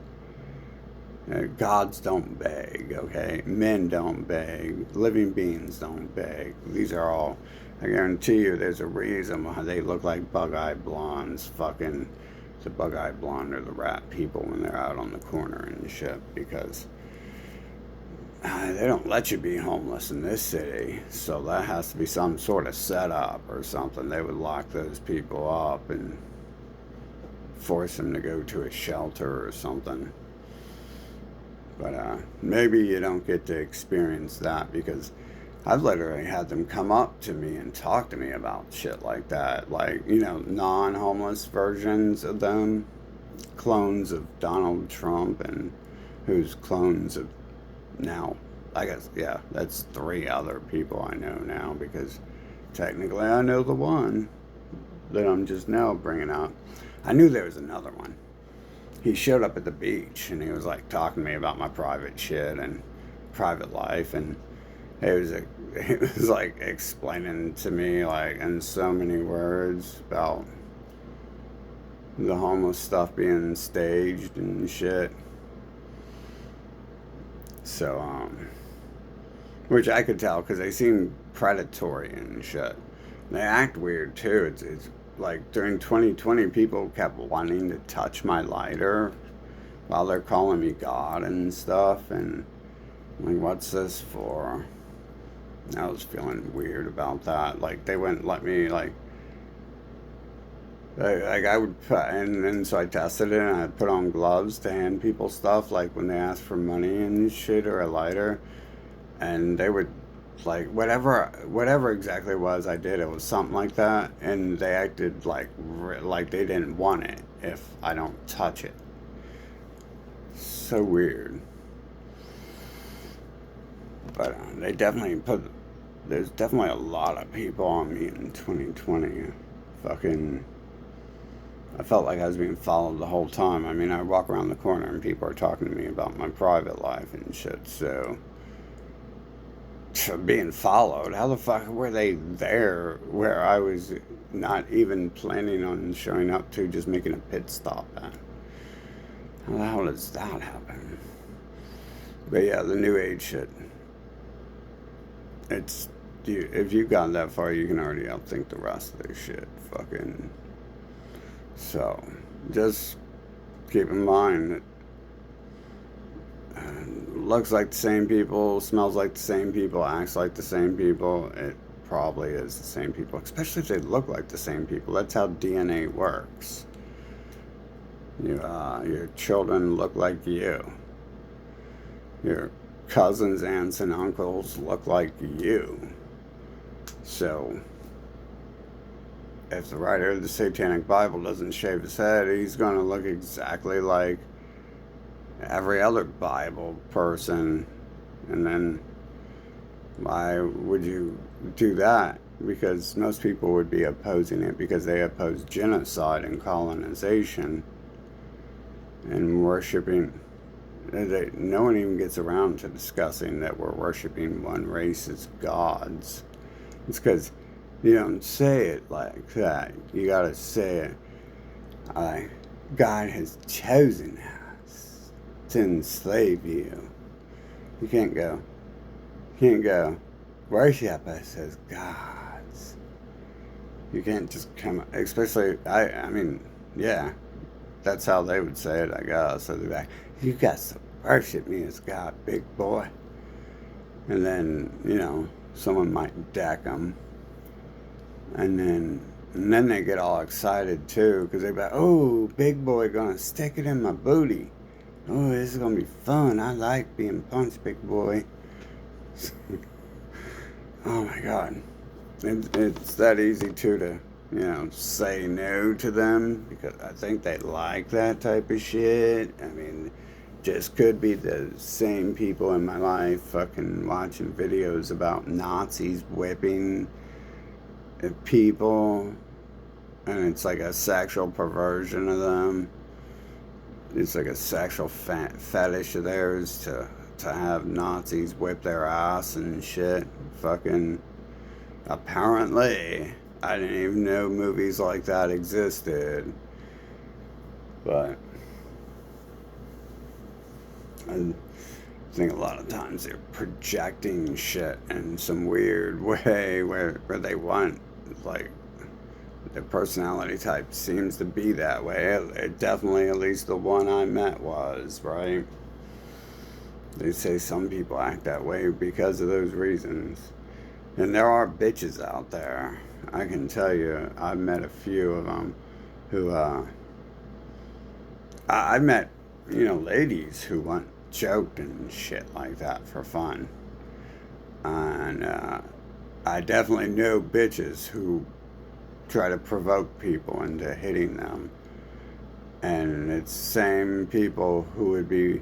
Gods don't beg, okay? Men don't beg. Living beings don't beg. These are all, I guarantee you, there's a reason why they look like bug-eyed blondes. Fucking, the bug-eyed blonde are the rat people when they're out on the corner and shit, because they don't let you be homeless in this city, so that has to be some sort of setup or something. They would lock those people up and force them to go to a shelter or something. But maybe you don't get to experience that, because I've literally had them come up to me and talk to me about shit like that. Like, you know, non-homeless versions of them, clones of Donald Trump, and who's clones of now, I guess, yeah, that's 3 other people I know now, because technically I know the one that I'm just now bringing up. I knew there was another one. He showed up at the beach and he was like talking to me about my private shit and private life, and it was like explaining to me like in so many words about the homeless stuff being staged and shit. So, which I could tell because they seem predatory and shit. They act weird too. It's like during 2020, people kept wanting to touch my lighter while they're calling me God and stuff. And I'm like, what's this for? I was feeling weird about that. Like, they wouldn't let me, like I would put, and so I tested it, and I put on gloves to hand people stuff, like when they asked for money and shit or a lighter, and they would, like, whatever exactly it was I did, it was something like that, and they acted like they didn't want it if I don't touch it. So weird. But they definitely there's definitely a lot of people on me in 2020. Fucking, I felt like I was being followed the whole time. I mean, I walk around the corner and people are talking to me about my private life and shit, so being followed, how the fuck were they there where I was not even planning on showing up to, just making a pit stop at? How the hell does that happen? But yeah, the Newage shit. It's, if you got that far, you can already outthink the rest of this shit. Fucking. So, just keep in mind that looks like the same people, smells like the same people, acts like the same people. It probably is the same people, especially if they look like the same people. That's how DNA works. Your children look like you. Your cousins, aunts, and uncles look like you. So, if the writer of the Satanic Bible doesn't shave his head, he's going to look exactly like every other Bible person. And then why would you do that? Because most people would be opposing it because they oppose genocide and colonization and worshiping. No one even gets around to discussing that we're worshiping one race as gods. It's because you don't say it like that. You gotta say it God has chosen us to enslave you. You can't go worship us as gods. You can't just come, especially, I mean, yeah, that's how they would say it, I guess. So they're like, you got to worship me as God, big boy. And then, someone might deck them. And then they get all excited too, because they're like, oh, big boy gonna stick it in my booty. Oh, this is gonna be fun. I like being punched, big boy. Oh my God. It's that easy too to, say no to them, because I think they like that type of shit. I mean, just could be the same people in my life fucking watching videos about Nazis whipping people, and it's like a sexual perversion of them. it's like a sexual fetish of theirs to have Nazis whip their ass and shit. Fucking apparently, I didn't even know movies like that existed. But I think a lot of times they're projecting shit in some weird way where they want, like, their personality type seems to be that way. It definitely, at least the one I met was, right? They say some people act that way because of those reasons. And there are bitches out there. I can tell you, I've met a few of them who, I met, ladies who want joked and shit like that for fun. And I definitely know bitches who try to provoke people into hitting them. And it's the same people who would be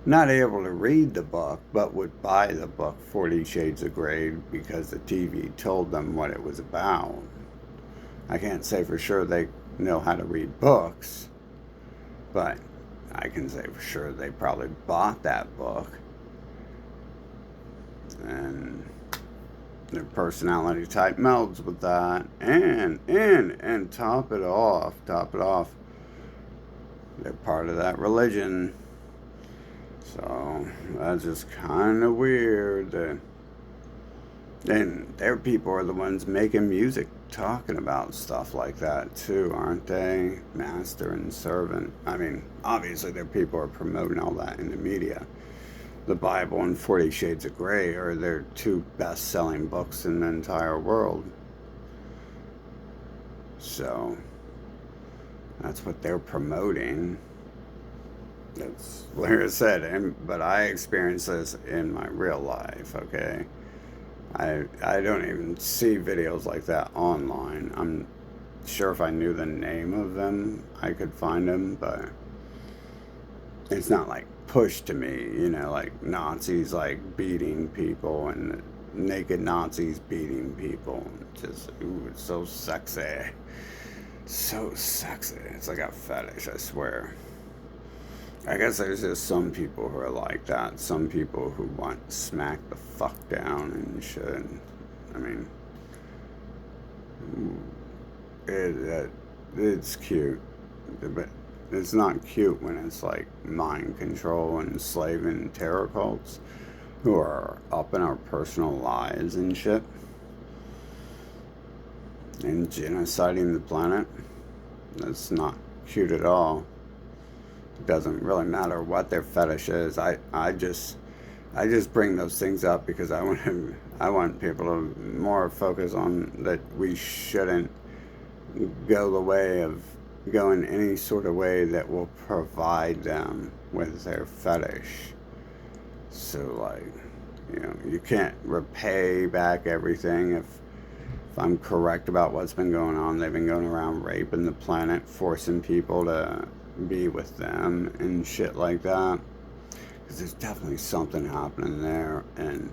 not able to read the book, but would buy the book 40 Shades of Grey because the TV told them what it was about. I can't say for sure they know how to read books, but I can say for sure they probably bought that book. And their personality type melds with that. And top it off, they're part of that religion. So that's just kind of weird. And their people are the ones making music talking about stuff like that too, aren't they? Master and servant. I mean, obviously their people are promoting all that in the media. The Bible and 40 Shades of Grey are their two best-selling books in the entire world. So that's what they're promoting. That's like I said, but I experienced this in my real life, okay? I don't even see videos like that online. I'm sure if I knew the name of them, I could find them, but it's not like pushed to me, like Nazis like beating people and naked Nazis beating people. Just, ooh, it's so sexy. So sexy. It's like a fetish, I swear. I guess there's just some people who are like that. Some people who want to smack the fuck down and shit. I mean, it's cute, but it's not cute when it's like mind control and enslaving terror cults who are up in our personal lives and shit and genociding the planet. That's not cute at all. It doesn't really matter what their fetish is. I just bring those things up because I want people to more focus on that we shouldn't go the way of going any sort of way that will provide them with their fetish. So like, you can't repay back everything. If I'm correct about what's been going on, they've been going around raping the planet, forcing people to be with them and shit like that. Because there's definitely something happening there, and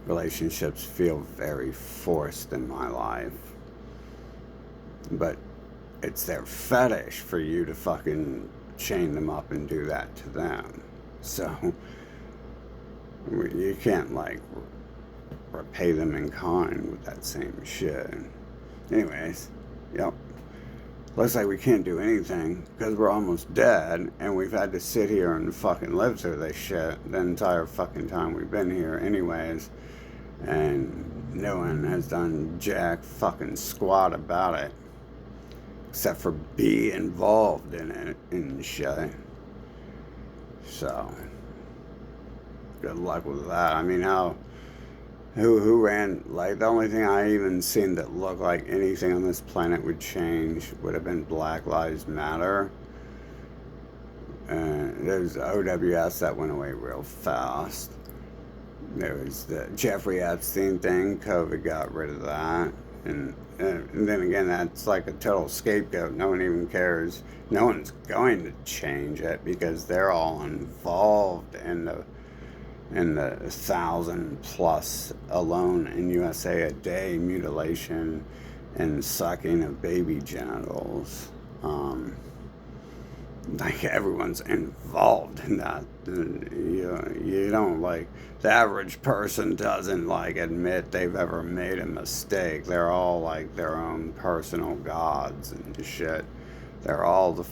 relationships feel very forced in my life. But it's their fetish for you to fucking chain them up and do that to them. So you can't like repay them in kind with that same shit. Anyways, yep. Looks like we can't do anything because we're almost dead, and we've had to sit here and fucking live through this shit the entire fucking time we've been here anyways, and no one has done jack fucking squat about it except for be involved in it and shit. So good luck with that. I mean, who ran, like, the only thing I even seen that looked like anything on this planet would change would have been Black Lives Matter. There's OWS that went away real fast. There was the Jeffrey Epstein thing. COVID got rid of that. And then again, that's like a total scapegoat. No one even cares. No one's going to change it because they're all involved in the 1,000+ alone in USA a day mutilation and sucking of baby genitals. like everyone's involved in that. You don't like, the average person doesn't like admit they've ever made a mistake. They're all like their own personal gods and shit. They're all the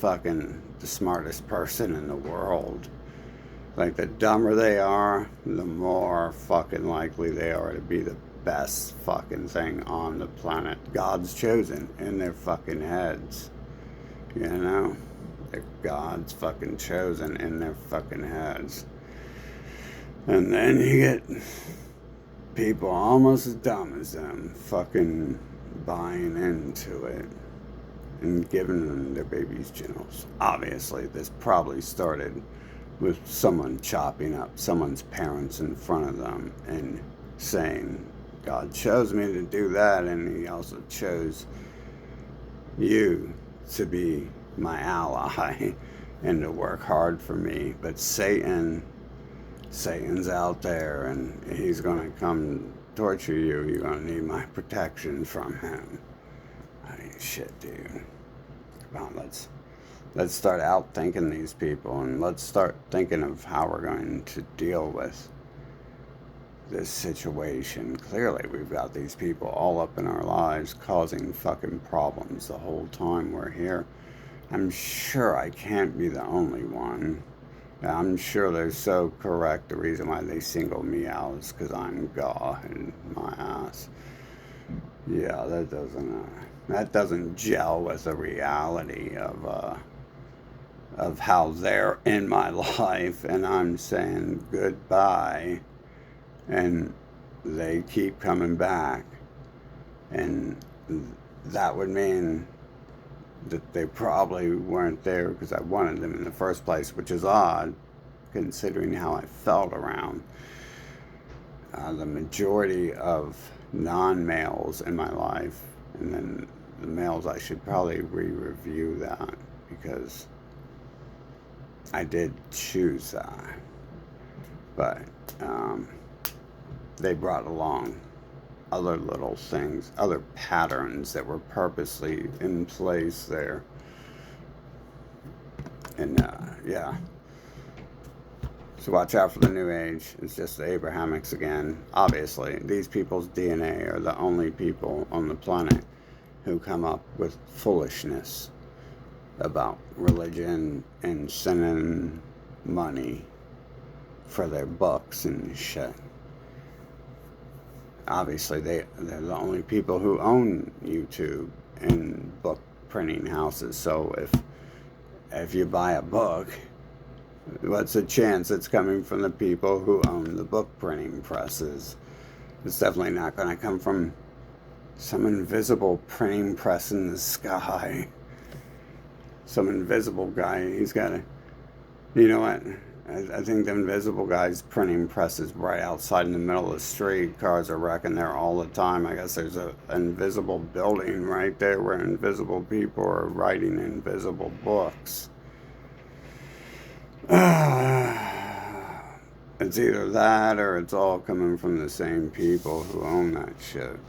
smartest person in the world. Like, the dumber they are, the more fucking likely they are to be the best fucking thing on the planet. God's chosen in their fucking heads. You know? They're God's fucking chosen in their fucking heads. And then you get people almost as dumb as them fucking buying into it and giving them their babies' genitals. Obviously, this probably started with someone chopping up someone's parents in front of them and saying, God chose me to do that, and he also chose you to be my ally and to work hard for me. But Satan's out there, and he's going to come torture you. You're going to need my protection from him. I mean, shit, dude. Come on, let's start out thinking these people, and let's start thinking of how we're going to deal with this situation. Clearly, we've got these people all up in our lives causing fucking problems the whole time we're here. I'm sure I can't be the only one. I'm sure they're so correct. The reason why they single me out is because I'm God in my ass. Yeah, that doesn't gel with the reality of how they're in my life, and I'm saying goodbye, and they keep coming back, and that would mean that they probably weren't there because I wanted them in the first place, which is odd considering how I felt around the majority of non-males in my life. And then the males, I should probably re-review that because I did choose that. But they brought along other little things, other patterns that were purposely in place there. And yeah. So watch out for the New Age. It's just the Abrahamics again. Obviously, these people's DNA are the only people on the planet who come up with foolishness about religion and sending money for their books and shit. Obviously, they're the only people who own YouTube and book printing houses. So if you buy a book, what's the chance it's coming from the people who own the book printing presses? It's definitely not going to come from some invisible printing press in the sky. Some invisible guy, he's got a, you know what? I think the invisible guy's printing presses right outside in the middle of the street. Cars are wrecking there all the time. I guess there's an invisible building right there where invisible people are writing invisible books. It's either that or it's all coming from the same people who own that shit.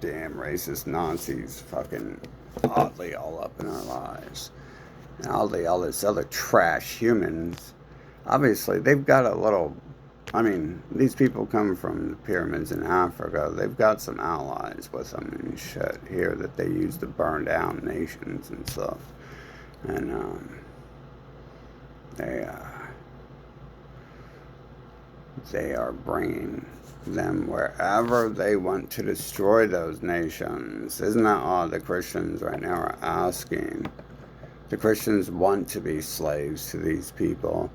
Damn racist Nazis fucking oddly all up in our lives. And oddly all this other trash humans. Obviously, they've got a little, I mean, these people come from the pyramids in Africa. They've got some allies with them and shit here that they use to burn down nations and stuff. And, they are bringing them wherever they want to destroy those nations. Isn't that odd? The Christians right now are asking. The Christians want to be slaves to these people,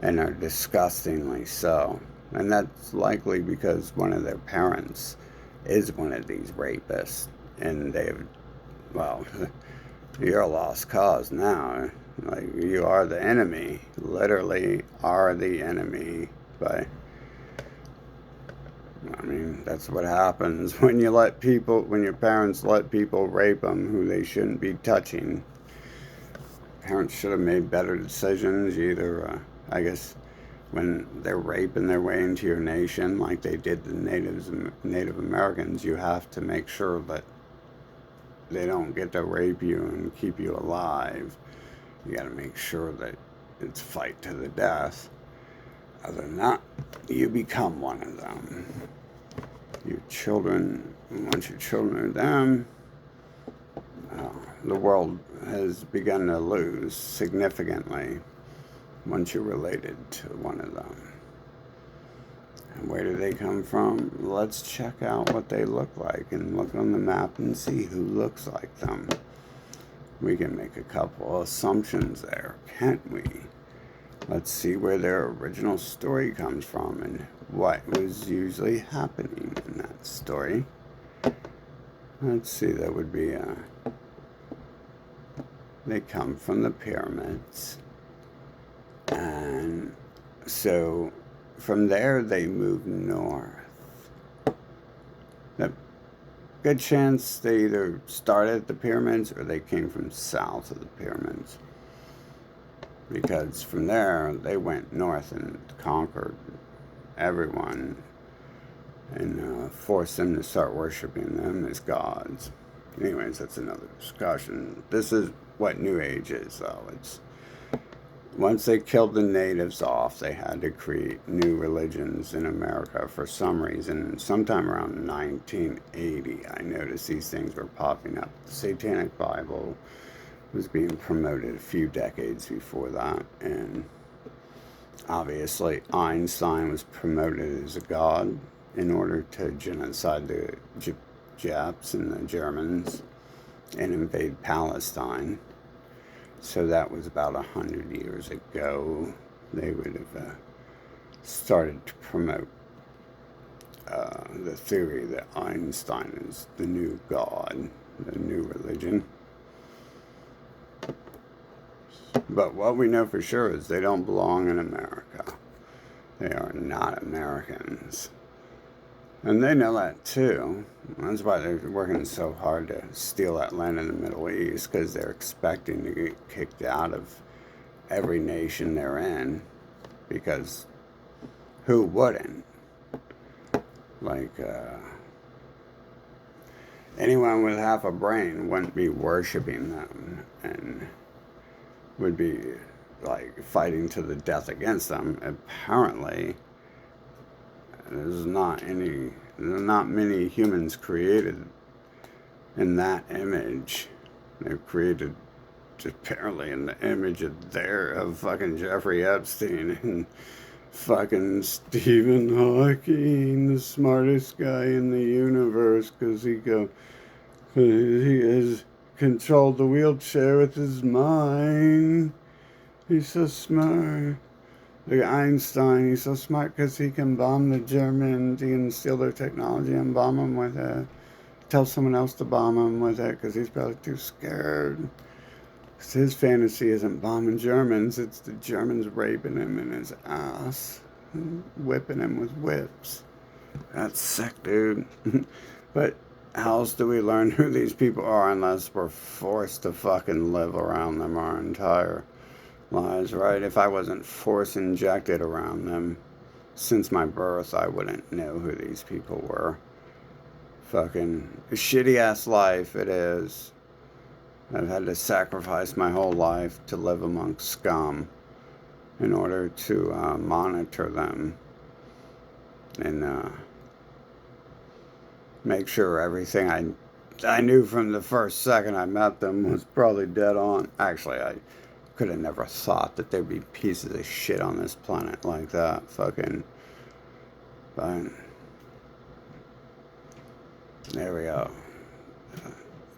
and are disgustingly so. And that's likely because one of their parents is one of these rapists, and they've, well, you're a lost cause now. Like, you are the enemy, literally are the enemy. But I mean, that's what happens when you let people, when your parents let people rape them who they shouldn't be touching. Parents should have made better decisions. Either, I guess, when they're raping their way into your nation, like they did the Native Americans, you have to make sure that they don't get to rape you and keep you alive. You gotta make sure that it's fight to the death. Other than that, you become one of them. Your children, once your children are them, the world has begun to lose significantly once you're related to one of them. And where do they come from? Let's check out what they look like and look on the map and see who looks like them. We can make a couple assumptions there, can't we? Let's see where their original story comes from and what was usually happening in that story. Let's see, that would be they come from the pyramids. And so from there they move north. The good chance they either started at the pyramids or they came from south of the pyramids. Because from there they went north and conquered everyone and forced them to start worshiping them as gods. Anyways, that's another discussion. This is what New Age is, though. It's once they killed the natives off, they had to create new religions in America for some reason. Sometime around 1980, I noticed these things were popping up. The Satanic Bible was being promoted a few decades before that, and obviously Einstein was promoted as a god in order to genocide the Japs and the Germans and invade Palestine. So that was about 100 years ago. They would have started to promote the theory that Einstein is the new god, the new religion. But what we know for sure is they don't belong in America. They are not Americans. And they know that too. That's why they're working so hard to steal that land in the Middle East, because they're expecting to get kicked out of every nation they're in. Because who wouldn't? Like, anyone with half a brain wouldn't be worshiping them and would be like fighting to the death against them. Apparently, there's not many humans created in that image. They're created apparently in the image of fucking Jeffrey Epstein and fucking Stephen Hawking, the smartest guy in the universe, because he has controlled the wheelchair with his mind. He's so smart. Like Einstein, he's so smart because he can bomb the Germans. He can steal their technology and bomb them with it. Tell someone else to bomb him with it because he's probably too scared. Because his fantasy isn't bombing Germans, it's the Germans raping him in his ass. Whipping him with whips. That's sick, dude. But how else do we learn who these people are unless we're forced to fucking live around them our entire lives, right? If I wasn't force injected around them since my birth, I wouldn't know who these people were. Fucking shitty ass life it is. I've had to sacrifice my whole life to live amongst scum in order to monitor them and make sure everything I knew from the first second I met them was probably dead on. Actually, I could have never thought that there'd be pieces of shit on this planet like that. Fucking. But there we go.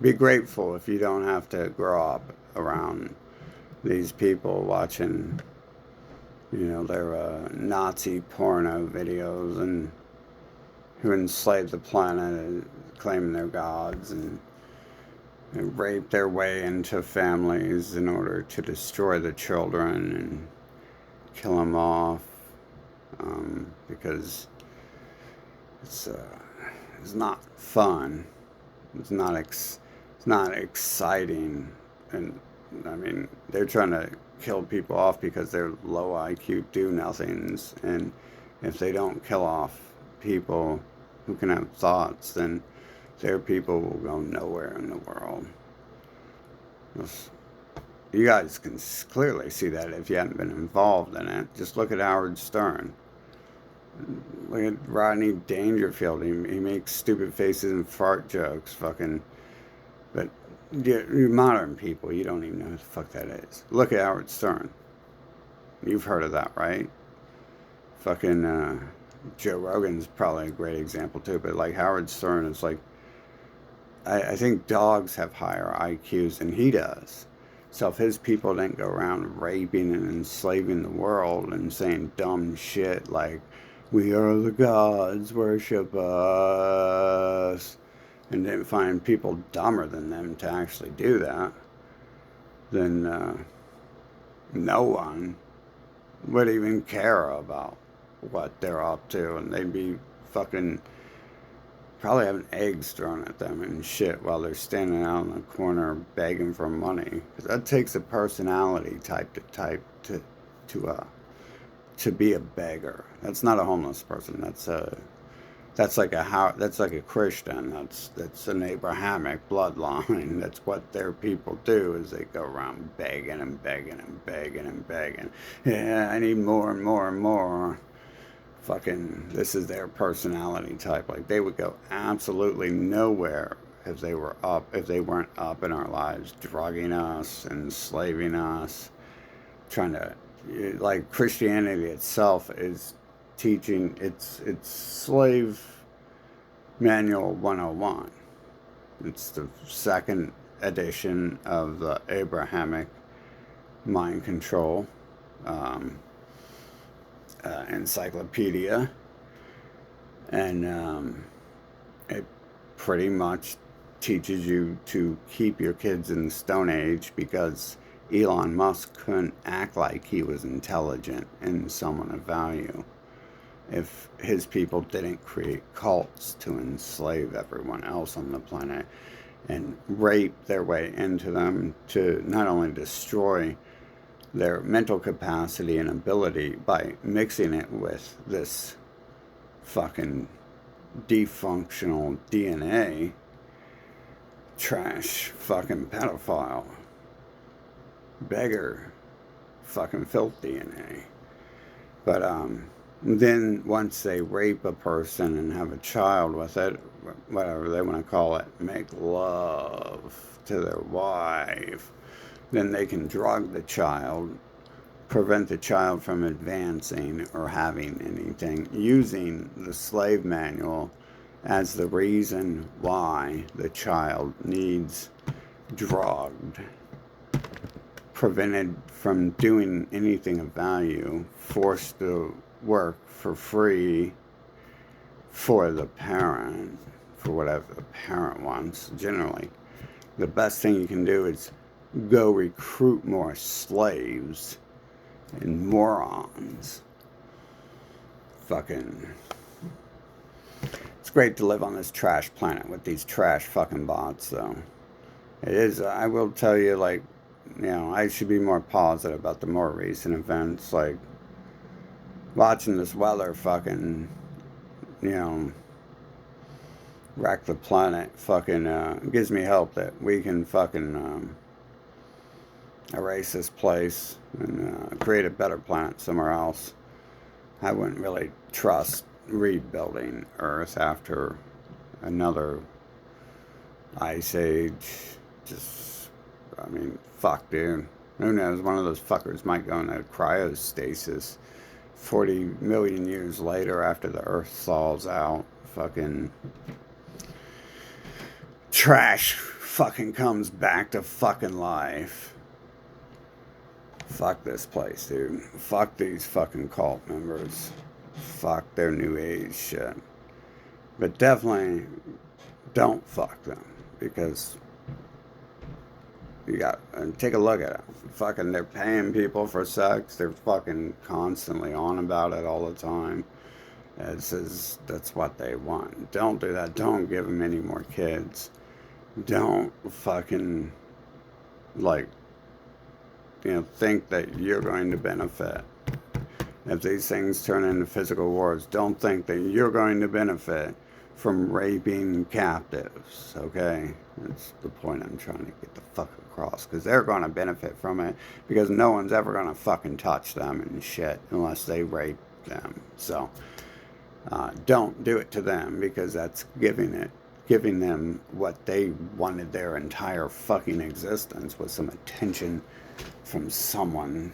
Be grateful if you don't have to grow up around these people watching, their Nazi porno videos and who enslaved the planet and claiming they're gods and rape their way into families in order to destroy the children and kill them off, because it's not fun. It's not exciting, and I mean they're trying to kill people off because they're low IQ do-nothings, and if they don't kill off people who can have thoughts, then their people will go nowhere in the world. You guys can clearly see that if you haven't been involved in it. Just look at Howard Stern. Look at Rodney Dangerfield. He makes stupid faces and fart jokes. Fucking. But you modern people, you don't even know who the fuck that is. Look at Howard Stern. You've heard of that, right? Fucking Joe Rogan's probably a great example too. But like Howard Stern is like, I think dogs have higher IQs than he does. So if his people didn't go around raping and enslaving the world and saying dumb shit like, we are the gods, worship us, and didn't find people dumber than them to actually do that, then no one would even care about what they're up to, and they'd be fucking probably having eggs thrown at them and shit while they're standing out in the corner begging for money. 'Cause that takes a personality type to be a beggar. That's not a homeless person. That's like a Christian. That's an Abrahamic bloodline. That's what their people do. Is they go around begging and begging and begging and begging. Yeah, I need more and more and more. Fucking, this is their personality type. Like, they would go absolutely nowhere if they weren't up in our lives, drugging us, enslaving us, trying to, like, Christianity itself is teaching, it's slave manual 101. It's the second edition of the Abrahamic mind control encyclopedia, and it pretty much teaches you to keep your kids in the Stone Age because Elon Musk couldn't act like he was intelligent and someone of value if his people didn't create cults to enslave everyone else on the planet and rape their way into them to not only destroy their mental capacity and ability by mixing it with this fucking dysfunctional DNA, trash fucking pedophile, beggar, fucking filth DNA. But then once they rape a person and have a child with it, whatever they want to call it, make love to their wife, then they can drug the child, prevent the child from advancing or having anything, using the slave manual as the reason why the child needs drugged, prevented from doing anything of value, forced to work for free for the parent, for whatever the parent wants. Generally, the best thing you can do is go recruit more slaves and morons. Fucking, it's great to live on this trash planet with these trash fucking bots, though. It is, I will tell you, like, you know, I should be more positive about the more recent events, like watching this weather fucking, you know, wreck the planet. Fucking gives me hope that we can fucking erase this place and create a better planet somewhere else. I wouldn't really trust rebuilding Earth after another ice age. Just, I mean, fuck, dude. Who knows? One of those fuckers might go into cryostasis 40 million years later after the Earth thaws out. Fucking trash fucking comes back to fucking life. Fuck this place, dude. Fuck these fucking cult members. Fuck their New Age shit. But definitely don't fuck them, because you got, and take a look at it. Fucking, they're paying people for sex. They're fucking constantly on about it all the time. That's what they want. Don't do that. Don't give them any more kids. Don't fucking, like, you know, think that you're going to benefit. If these things turn into physical wars, don't think that you're going to benefit from raping captives, okay? That's the point I'm trying to get the fuck across. across, because they're going to benefit from it, because no one's ever going to fucking touch them and shit unless they rape them. So don't do it to them, because that's giving them what they wanted their entire fucking existence, was some attention from someone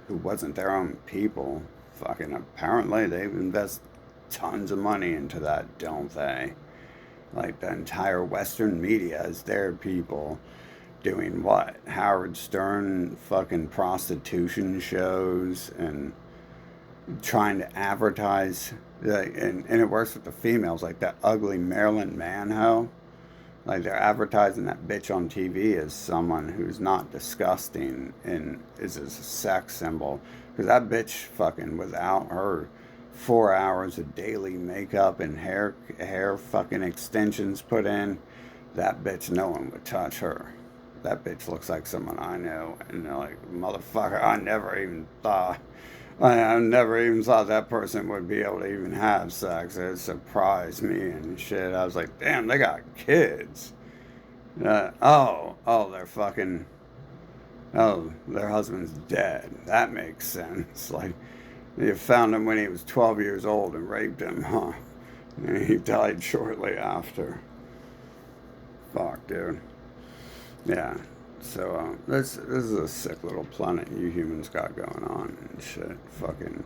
who wasn't their own people. Fucking apparently they invest tons of money into that, don't they? Like, the entire Western media is their people doing what? Howard Stern fucking prostitution shows and trying to advertise, and it works with the females, like that ugly Marilyn Manho. Like, they're advertising that bitch on TV as someone who's not disgusting and is a sex symbol. Because that bitch fucking, without her 4 hours of daily makeup and hair fucking extensions put in, that bitch, no one would touch her. That bitch looks like someone I know. And they're like, motherfucker, I never even thought that person would be able to even have sex. It surprised me and shit. I was like, damn, they got kids. They're fucking, their husband's dead. That makes sense. Like, you found him when he was 12 years old and raped him, huh? And he died shortly after. Fuck, dude. Yeah. So, this is a sick little planet you humans got going on and shit. Fucking.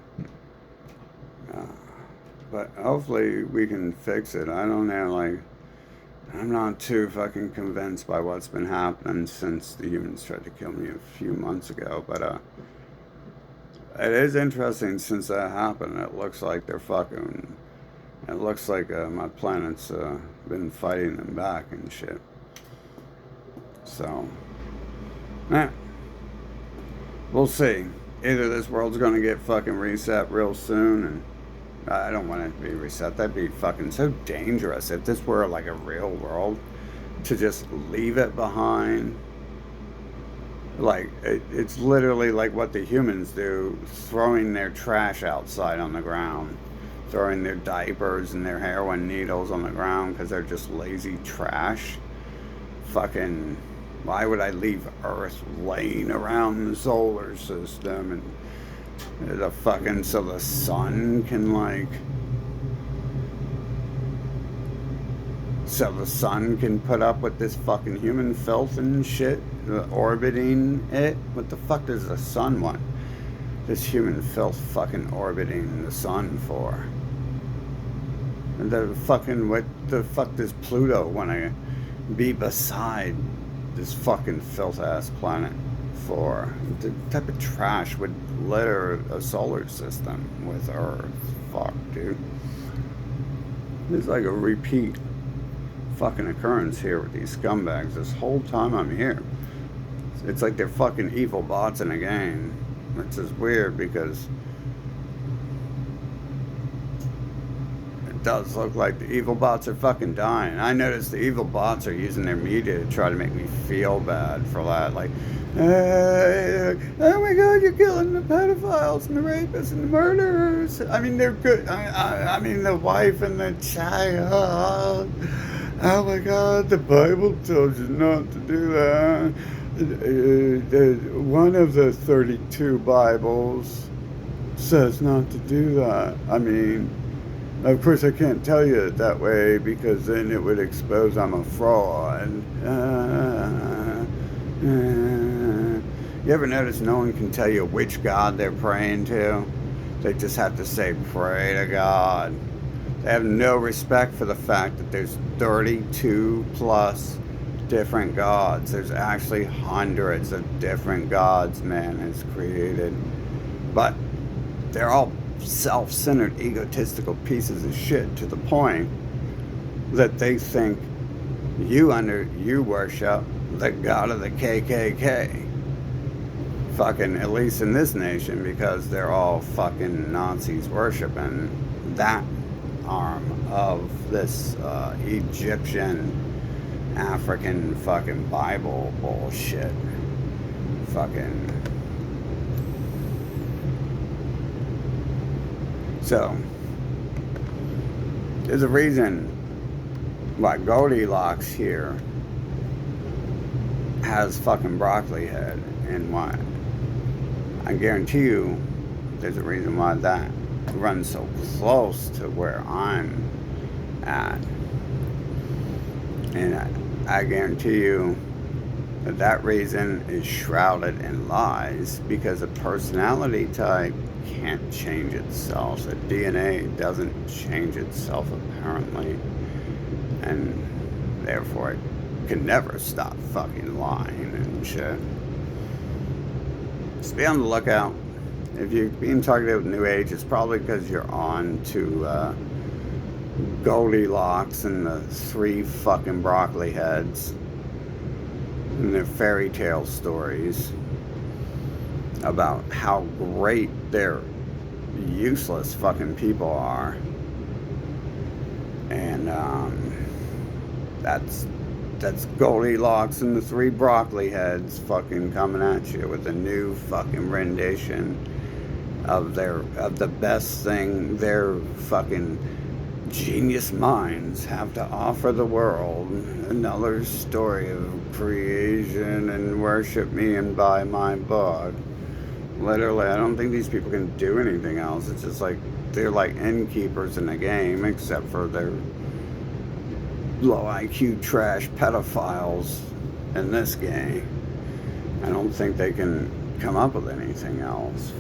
But hopefully we can fix it. I don't know, like, I'm not too fucking convinced by what's been happening since the humans tried to kill me a few months ago. But, it is interesting since that happened. It looks like they're fucking. It looks like my planet's been fighting them back and shit. So. We'll see. Either this world's gonna get fucking reset real soon, and I don't want it to be reset. That'd be fucking so dangerous if this were like a real world, to just leave it behind. Like, it's literally like what the humans do, throwing their trash outside on the ground, throwing their diapers and their heroin needles on the ground because they're just lazy trash. Fucking. Why would I leave Earth laying around the solar system and the fucking, so the sun can put up with this fucking human filth and shit orbiting it? What the fuck does the sun want this human filth fucking orbiting the sun for? And what the fuck does Pluto want to be beside this fucking filth-ass planet for? The type of trash would litter a solar system with Earth. Fuck, dude. It's like a repeat fucking occurrence here with these scumbags this whole time I'm here. It's like they're fucking evil bots in a game. It's just weird because it does look like the evil bots are fucking dying. I noticed the evil bots are using their media to try to make me feel bad for that. Like, oh my god, you're killing the pedophiles and the rapists and the murderers. I mean, they're good. I mean, the wife and the child. Oh my god, the Bible tells you not to do that. One of the 32 Bibles says not to do that. I mean, of course, I can't tell you it that way because then it would expose I'm a fraud. You ever notice no one can tell you which God they're praying to? They just have to say, pray to God. They have no respect for the fact that there's 32 plus different gods. There's actually hundreds of different gods man has created. But they're all self-centered, egotistical pieces of shit to the point that they think you worship the god of the KKK. Fucking, at least in this nation, because they're all fucking Nazis worshiping that arm of this Egyptian African fucking Bible bullshit. Fucking. So, there's a reason why Goldilocks here has fucking broccoli head and why. I guarantee you there's a reason why that runs so close to where I'm at. And I guarantee you that reason is shrouded in lies because a personality type can't change itself. The DNA doesn't change itself apparently, and therefore it can never stop fucking lying and shit. Just be on the lookout. If you're being targeted with Newage, it's probably because you're on to Goldilocks and the 3 fucking broccoli heads and their fairy tale stories about how great their useless fucking people are. And that's Goldilocks and the 3 broccoli heads fucking coming at you with a new fucking rendition of the best thing their fucking genius minds have to offer the world. Another story of creation and worship me and buy my book. Literally, I don't think these people can do anything else. It's just like they're like innkeepers in a game, except for their low IQ trash pedophiles in this game. I don't think they can come up with anything else.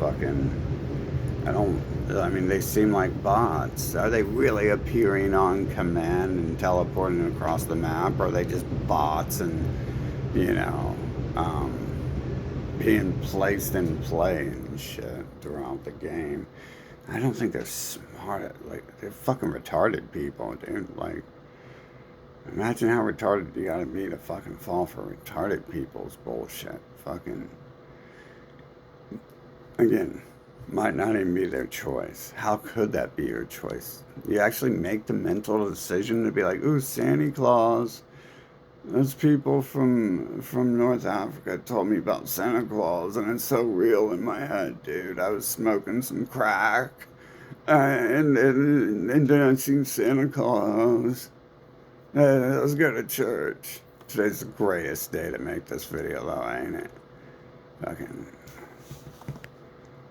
I mean, they seem like bots. Are they really appearing on command and teleporting across the map? Or are they just bots and, being placed in play and shit throughout the game? I don't think they're smart. They're fucking retarded people, dude. Imagine how retarded you gotta be to fucking fall for retarded people's bullshit. Again, might not even be their choice. How could that be your choice? You actually make the mental decision to be like, ooh, Santa Claus. Those people from North Africa told me about Santa Claus, and it's so real in my head, dude. I was smoking some crack, and then I seen Santa Claus. Let's go to church. Today's the greatest day to make this video, though, ain't it?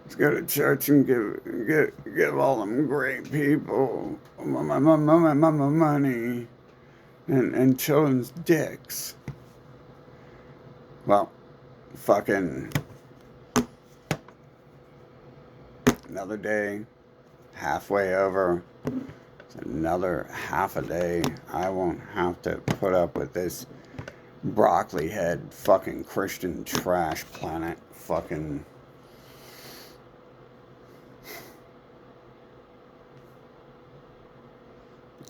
Let's go to church and give all them great people my money and children's dicks. Well, another day, halfway over. It's another half a day. I won't have to put up with this broccoli head fucking Christian trash planet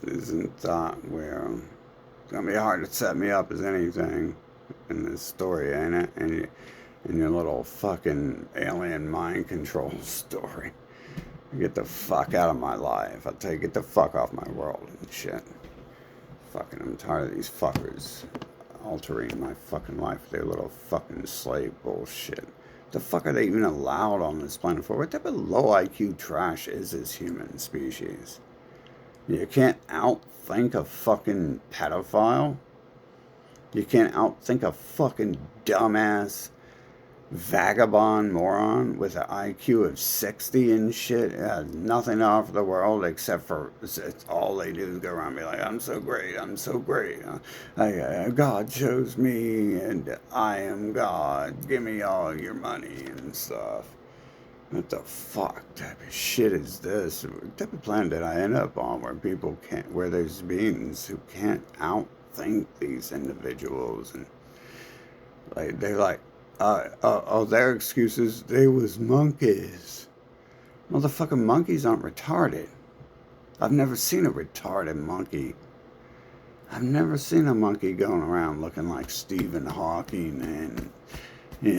isn't thought where it's gonna be hard to set me up as anything in this story, ain't it? And your little fucking alien mind control story. Get the fuck out of my life. I'll tell you, get the fuck off my world and shit. I'm tired of these fuckers altering my fucking life with their little fucking slave bullshit. The fuck are they even allowed on this planet for? What type of low IQ trash is this human species? You can't outthink a fucking pedophile. You can't outthink a fucking dumbass vagabond moron with an IQ of 60 and shit. Nothing to offer the world except for it's all they do is go around and be like, I'm so great. God chose me and I am God. Give me all your money and stuff. What the fuck type of shit is this? What type of planet did I end up on where there's beings who can't outthink these individuals? And they're like, their excuses, they was monkeys. Motherfucking monkeys aren't retarded. I've never seen a retarded monkey. I've never seen a monkey going around looking like Stephen Hawking and, it's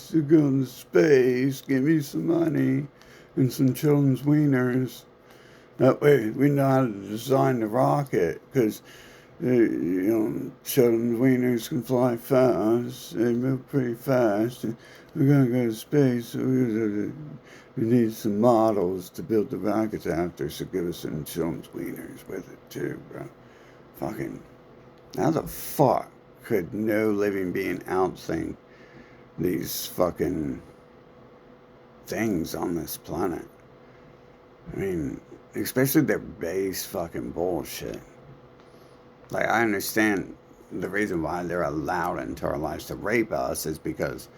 to go to space, give me some money and some children's wieners. That way we know how to design the rocket, because children's wieners can fly fast. They move pretty fast. And we're going to go to space, so we need some models to build the rockets after, so give us some children's wieners with it too, bro. How the fuck could no living being outthink these fucking things on this planet? I mean, especially their base fucking bullshit. Like, I understand the reason why they're allowed into our lives to rape us is because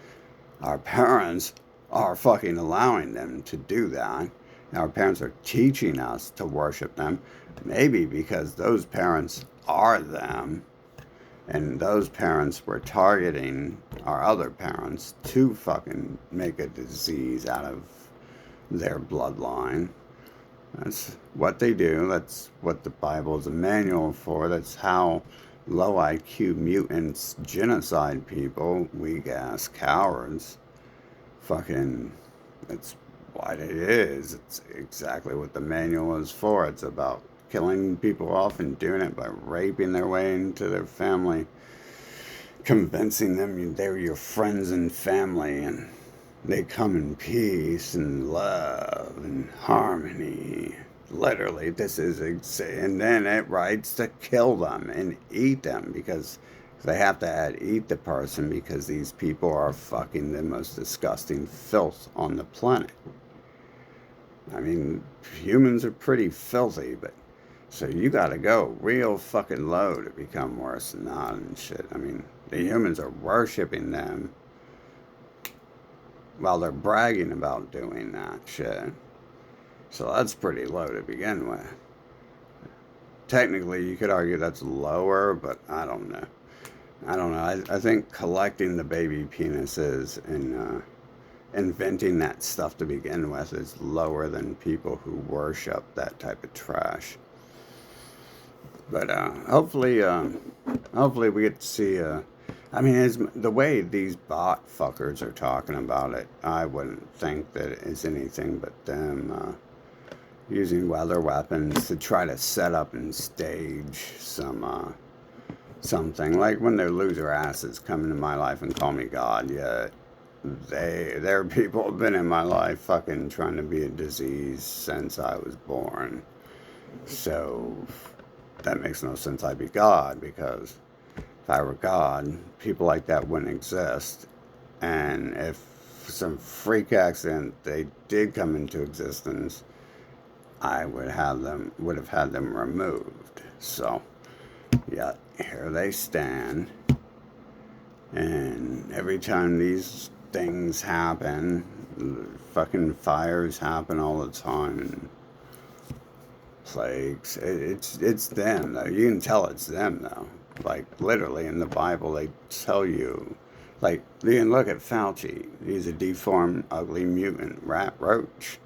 our parents are fucking allowing them to do that. Our parents are teaching us to worship them. Maybe because those parents are them, and those parents were targeting our other parents to fucking make a disease out of their bloodline. That's what they do. That's what the Bible is a manual for. That's how low IQ mutants genocide people, weak ass cowards. Fucking, that's what it is. It's exactly what the manual is for. It's about killing people off and doing it by raping their way into their family, convincing them they're your friends and family, and they come in peace and love and harmony. Literally, this is and then it writes to kill them and eat them, because they have to add eat the person, because these people are fucking the most disgusting filth on the planet. I mean, humans are pretty filthy, but so you gotta go real fucking low to become worse than that and shit. I mean, the humans are worshipping them while they're bragging about doing that shit. So that's pretty low to begin with. Technically, you could argue that's lower, but I don't know. I think collecting the baby penises and inventing that stuff to begin with is lower than people who worship that type of trash. But hopefully we get to see. I mean, the way these bot fuckers are talking about it, I wouldn't think that it's anything but them using weather weapons to try to set up and stage something. Like when their loser asses come into my life and call me God, yet their people have been in my life fucking trying to be a disease since I was born. So that makes no sense I'd be God, because if I were God, people like that wouldn't exist. And if for some freak accident they did come into existence, I would have had them removed. So yeah, here they stand. And every time these things happen, fucking fires happen all the time, and plagues. It's them though. You can tell it's them though. Like literally in the Bible, they tell you. Like you can look at Fauci. He's a deformed, ugly mutant rat roach.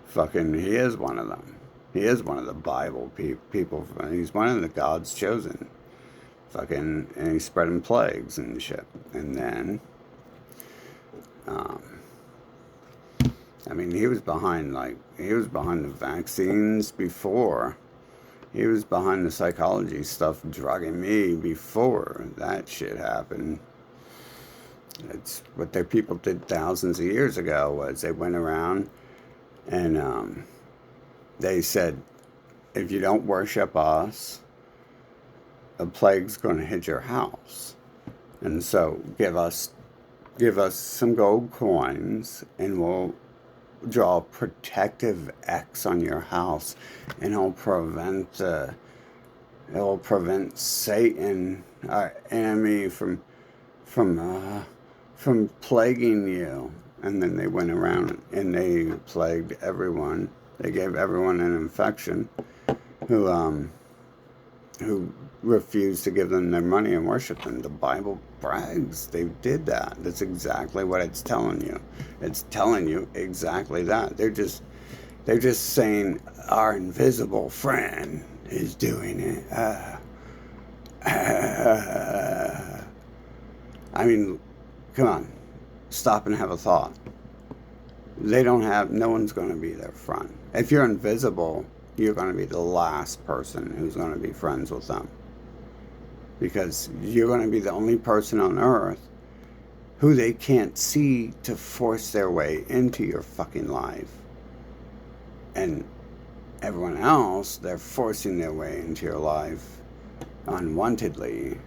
Fucking, he is one of them. He is one of the Bible people. He's one of the God's chosen. Fucking, and he's spreading plagues and shit. And then, I mean, he was behind the vaccines before. He was behind the psychology stuff, drugging me before that shit happened. It's what their people did thousands of years ago. Was they went around and they said, if you don't worship us, a plague's going to hit your house, and so give us some gold coins, and we'll draw a protective X on your house, and it'll prevent Satan, our enemy, from plaguing you. And then they went around and they plagued everyone. They gave everyone an infection who refused to give them their money and worship them. The Bible brags they did that. That's exactly what it's telling you. It's telling you exactly that. They're just saying our invisible friend is doing it. I mean, come on. Stop and have a thought. No one's going to be their friend. If you're invisible, you're going to be the last person who's going to be friends with them. Because you're going to be the only person on earth who they can't see to force their way into your fucking life. And everyone else, they're forcing their way into your life unwantedly.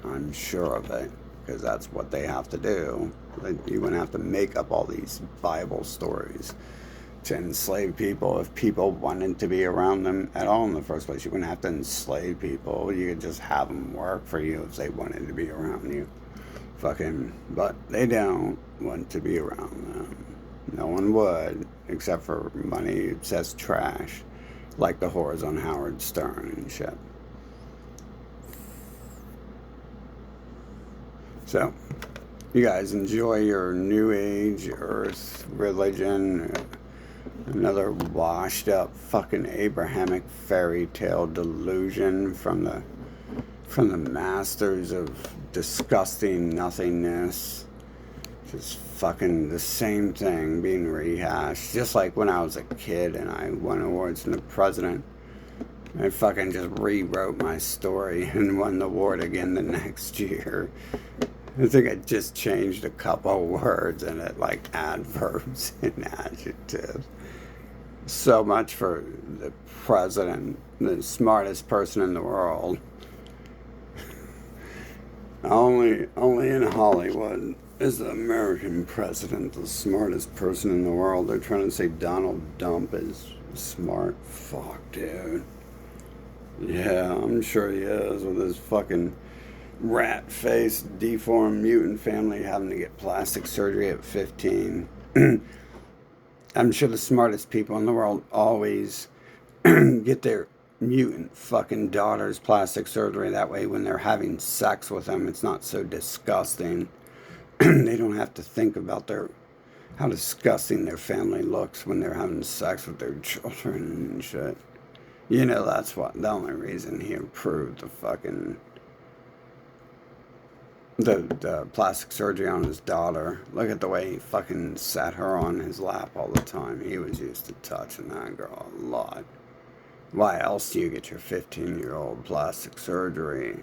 I'm sure of it, because that's what they have to do. You wouldn't have to make up all these Bible stories to enslave people. If people wanted to be around them at all in the first place, you wouldn't have to enslave people. You could just have them work for you if they wanted to be around you. But they don't want to be around them. No one would, except for money obsessed trash, like the whores on Howard Stern and shit. So, you guys enjoy your New Age, Earth, religion, another washed up fucking Abrahamic fairy tale delusion from the masters of disgusting nothingness. Just fucking the same thing being rehashed. Just like when I was a kid and I won awards from the president. I fucking just rewrote my story and won the award again the next year. I think I just changed a couple words in it, like adverbs and adjectives. So much for the president, the smartest person in the world. Only in Hollywood is the American president the smartest person in the world. They're trying to say Donald Trump is smart. Fuck, dude. Yeah, I'm sure he is, with his fucking rat-faced, deformed mutant family having to get plastic surgery at 15. I'm sure the smartest people in the world always get their mutant fucking daughters plastic surgery. That way when they're having sex with them, it's not so disgusting. They don't have to think about how disgusting their family looks when they're having sex with their children and shit. You know, that's the only reason he approved the plastic surgery on his daughter. Look at the way he fucking sat her on his lap all the time. He was used to touching that girl a lot. Why else do you get your 15-year-old plastic surgery?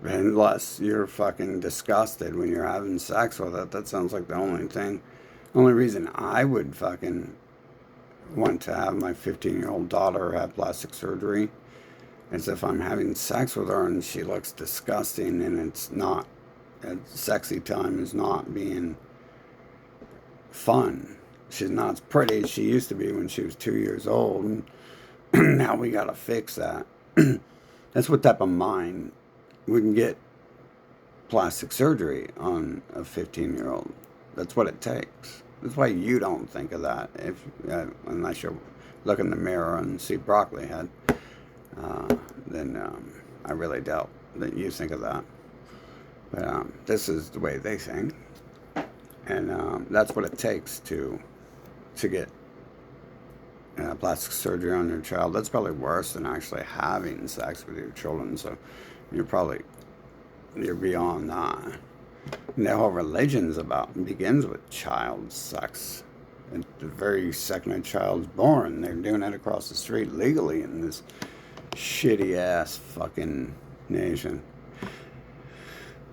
Unless you're fucking disgusted when you're having sex with it. That sounds like the only reason I would fucking want to have my 15-year-old daughter have plastic surgery is if I'm having sex with her and she looks disgusting and it's not, sexy time is not being fun. She's not as pretty as she used to be when she was 2 years old. And now we gotta fix that. That's what type of mind we can get plastic surgery on a 15-year-old. That's what it takes. That's why you don't think of that unless you look in the mirror and see broccoli head. Then I really doubt that you think of that. But this is the way they think. And that's what it takes to get plastic surgery on your child. That's probably worse than actually having sex with your children. So you're beyond that. And the whole religion's begins with child sex. And the very second a child's born, they're doing it across the street legally in this shitty ass fucking nation.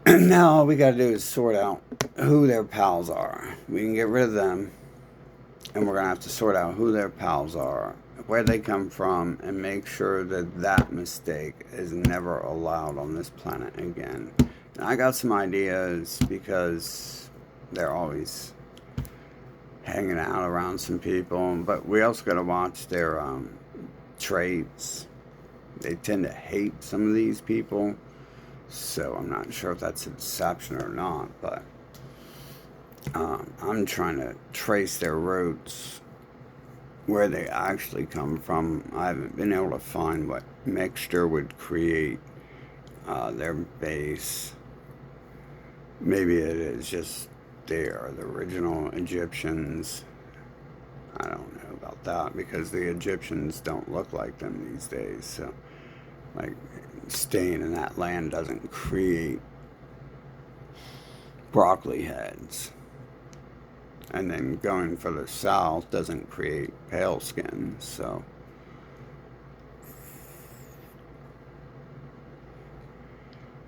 And now all we gotta do is sort out who their pals are. We can get rid of them, and we're gonna have to sort out who their pals are, where they come from, and make sure that mistake is never allowed on this planet again. And I got some ideas because they're always hanging out around some people, but we also gotta watch their traits. They tend to hate some of these people, so I'm not sure if that's a deception or not, but I'm trying to trace their roots, where they actually come from. I haven't been able to find what mixture would create their base. Maybe it is just they are the original Egyptians. I don't know about that, because the Egyptians don't look like them these days. So, like, staying in that land doesn't create broccoli heads. And then going further south doesn't create pale skin. So,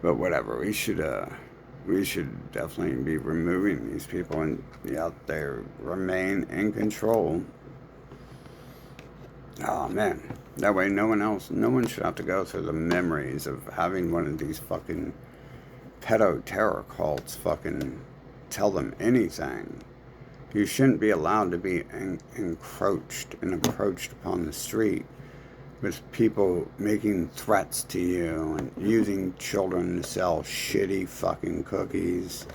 but whatever, we should definitely be removing these people and out there remain in control. Oh man, that way no one should have to go through the memories of having one of these fucking pedo terror cults fucking tell them anything. You shouldn't be allowed to be encroached and approached upon the street with people making threats to you and using children to sell shitty fucking cookies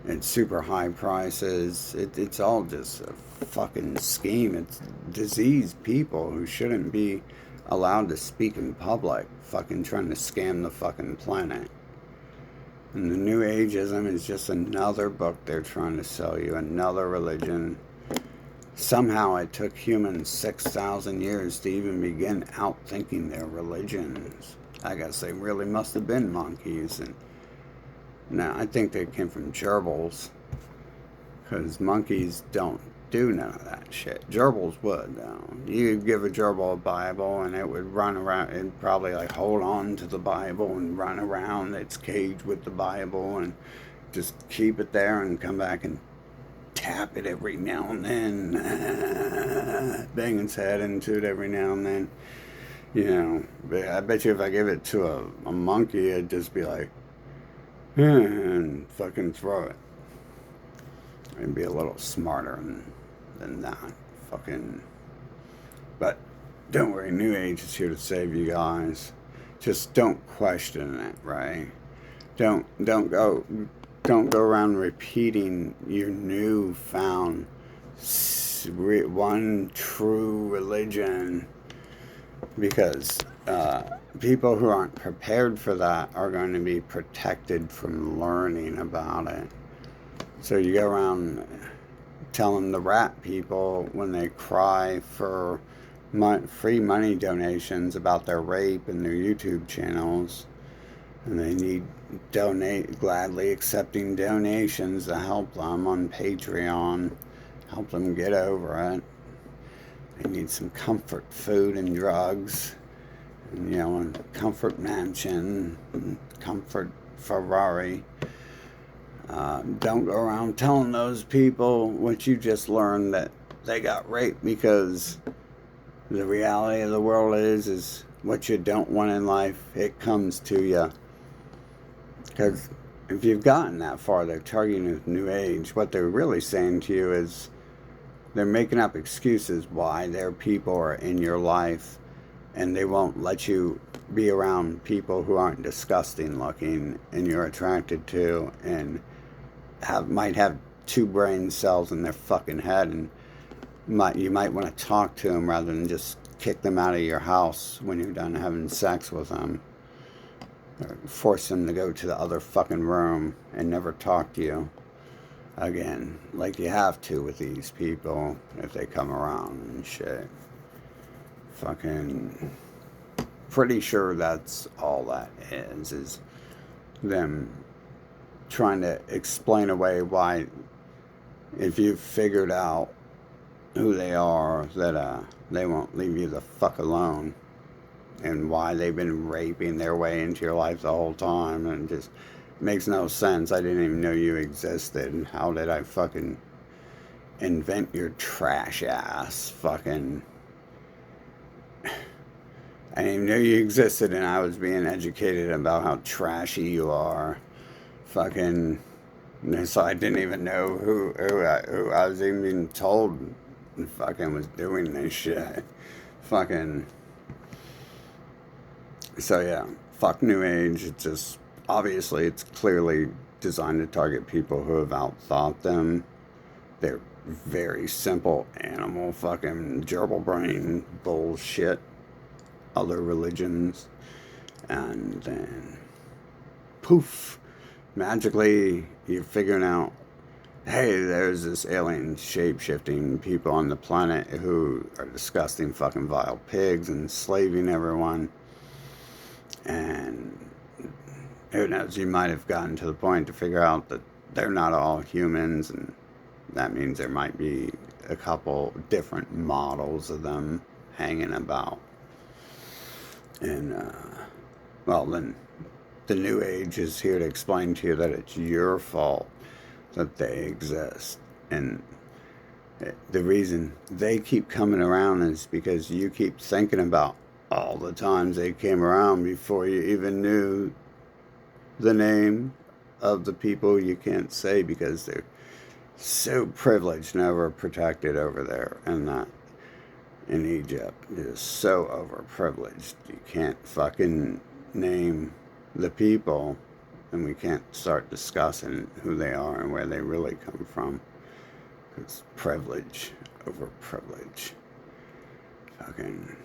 at super high prices. It's all just a fucking scheme. It's diseased people who shouldn't be allowed to speak in public, fucking trying to scam the fucking planet. And the New Ageism is just another book they're trying to sell you, another religion. Somehow it took humans 6,000 years to even begin outthinking their religions. I guess they really must have been monkeys. And now I think they came from gerbils, because monkeys don't do none of that shit. Gerbils would, though. You could give a gerbil a Bible and it would run around. It'd probably like hold on to the Bible and run around its cage with the Bible and just keep it there and come back and tap it every now and then, bang its head into it every now and then. You know, but I bet you if I give it to a monkey, it'd just be like, and fucking throw it. It'd be a little smarter than that. Fucking. But don't worry, New Age is here to save you guys. Just don't question it, right? Don't go around repeating your newfound one true religion, because people who aren't prepared for that are going to be protected from learning about it. So you go around telling the rat people when they cry for free money donations about their rape and their YouTube channels, and they need gladly accepting donations to help them on Patreon, help them get over it. They need some comfort food and drugs, and, you know, a comfort mansion, comfort Ferrari. Don't go around telling those people what you just learned, that they got raped, because the reality of the world is what you don't want in life, it comes to you. Because if you've gotten that far, they're targeting with New Age. What they're really saying to you is they're making up excuses why their people are in your life, and they won't let you be around people who aren't disgusting looking and you're attracted to, and might have 2 brain cells in their fucking head, and you might want to talk to them rather than just kick them out of your house when you're done having sex with them, or force them to go to the other fucking room and never talk to you again, like you have to with these people if they come around and shit. Fucking pretty sure that's all that is them trying to explain away why, if you've figured out who they are, that they won't leave you the fuck alone, and why they've been raping their way into your life the whole time, and it just makes no sense. I didn't even know you existed. How did I fucking invent your trash ass fucking... I didn't even know you existed, and I was being educated about how trashy you are. Fucking... So I didn't even know who I was even being told fucking was doing this shit. Fucking... So yeah, fuck New Age. It's just... Obviously, it's clearly designed to target people who have outthought them. They're very simple animal fucking gerbil brain bullshit. Other religions. And then... poof! Magically, you're figuring out, hey, there's this alien shape-shifting people on the planet who are disgusting fucking vile pigs and enslaving everyone. And who knows, you might have gotten to the point to figure out that they're not all humans, and that means there might be a couple different models of them hanging about. And, well, then the New Age is here to explain to you that it's your fault that they exist. And The reason they keep coming around is because you keep thinking about all the times they came around before you even knew the name of the people you can't say because they're so privileged and overprotected over there, and that in Egypt is so overprivileged. You can't fucking name the people, and we can't start discussing who they are and where they really come from. It's privilege over privilege. Fucking.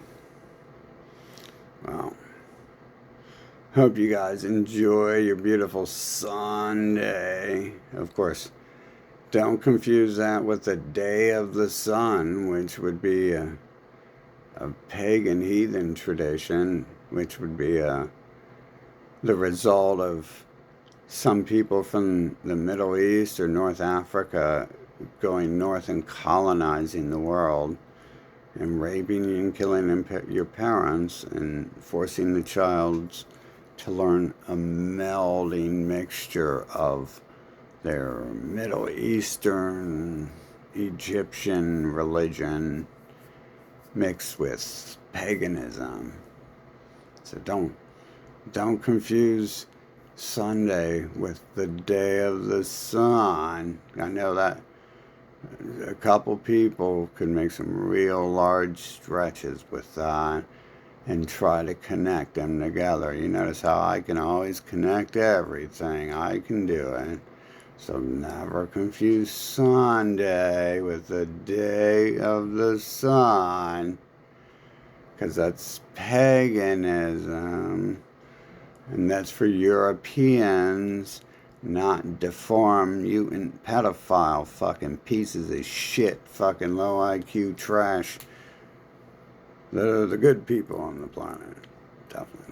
Well. Hope you guys enjoy your beautiful Sunday. Of course, don't confuse that with the Day of the Sun, which would be a pagan heathen tradition, which would be the result of some people from the Middle East or North Africa going north and colonizing the world and raping and killing your parents and forcing the child to learn a melding mixture of their Middle Eastern, Egyptian religion mixed with paganism. So don't confuse Sunday with the Day of the Sun. I know that a couple people could make some real large stretches with that and try to connect them together. You notice how I can always connect everything. I can do it. So never confuse Sunday with the Day of the Sun, because that's paganism, and that's for Europeans, not deformed, mutant, pedophile, fucking pieces of shit, fucking low IQ trash. They're the good people on the planet, definitely.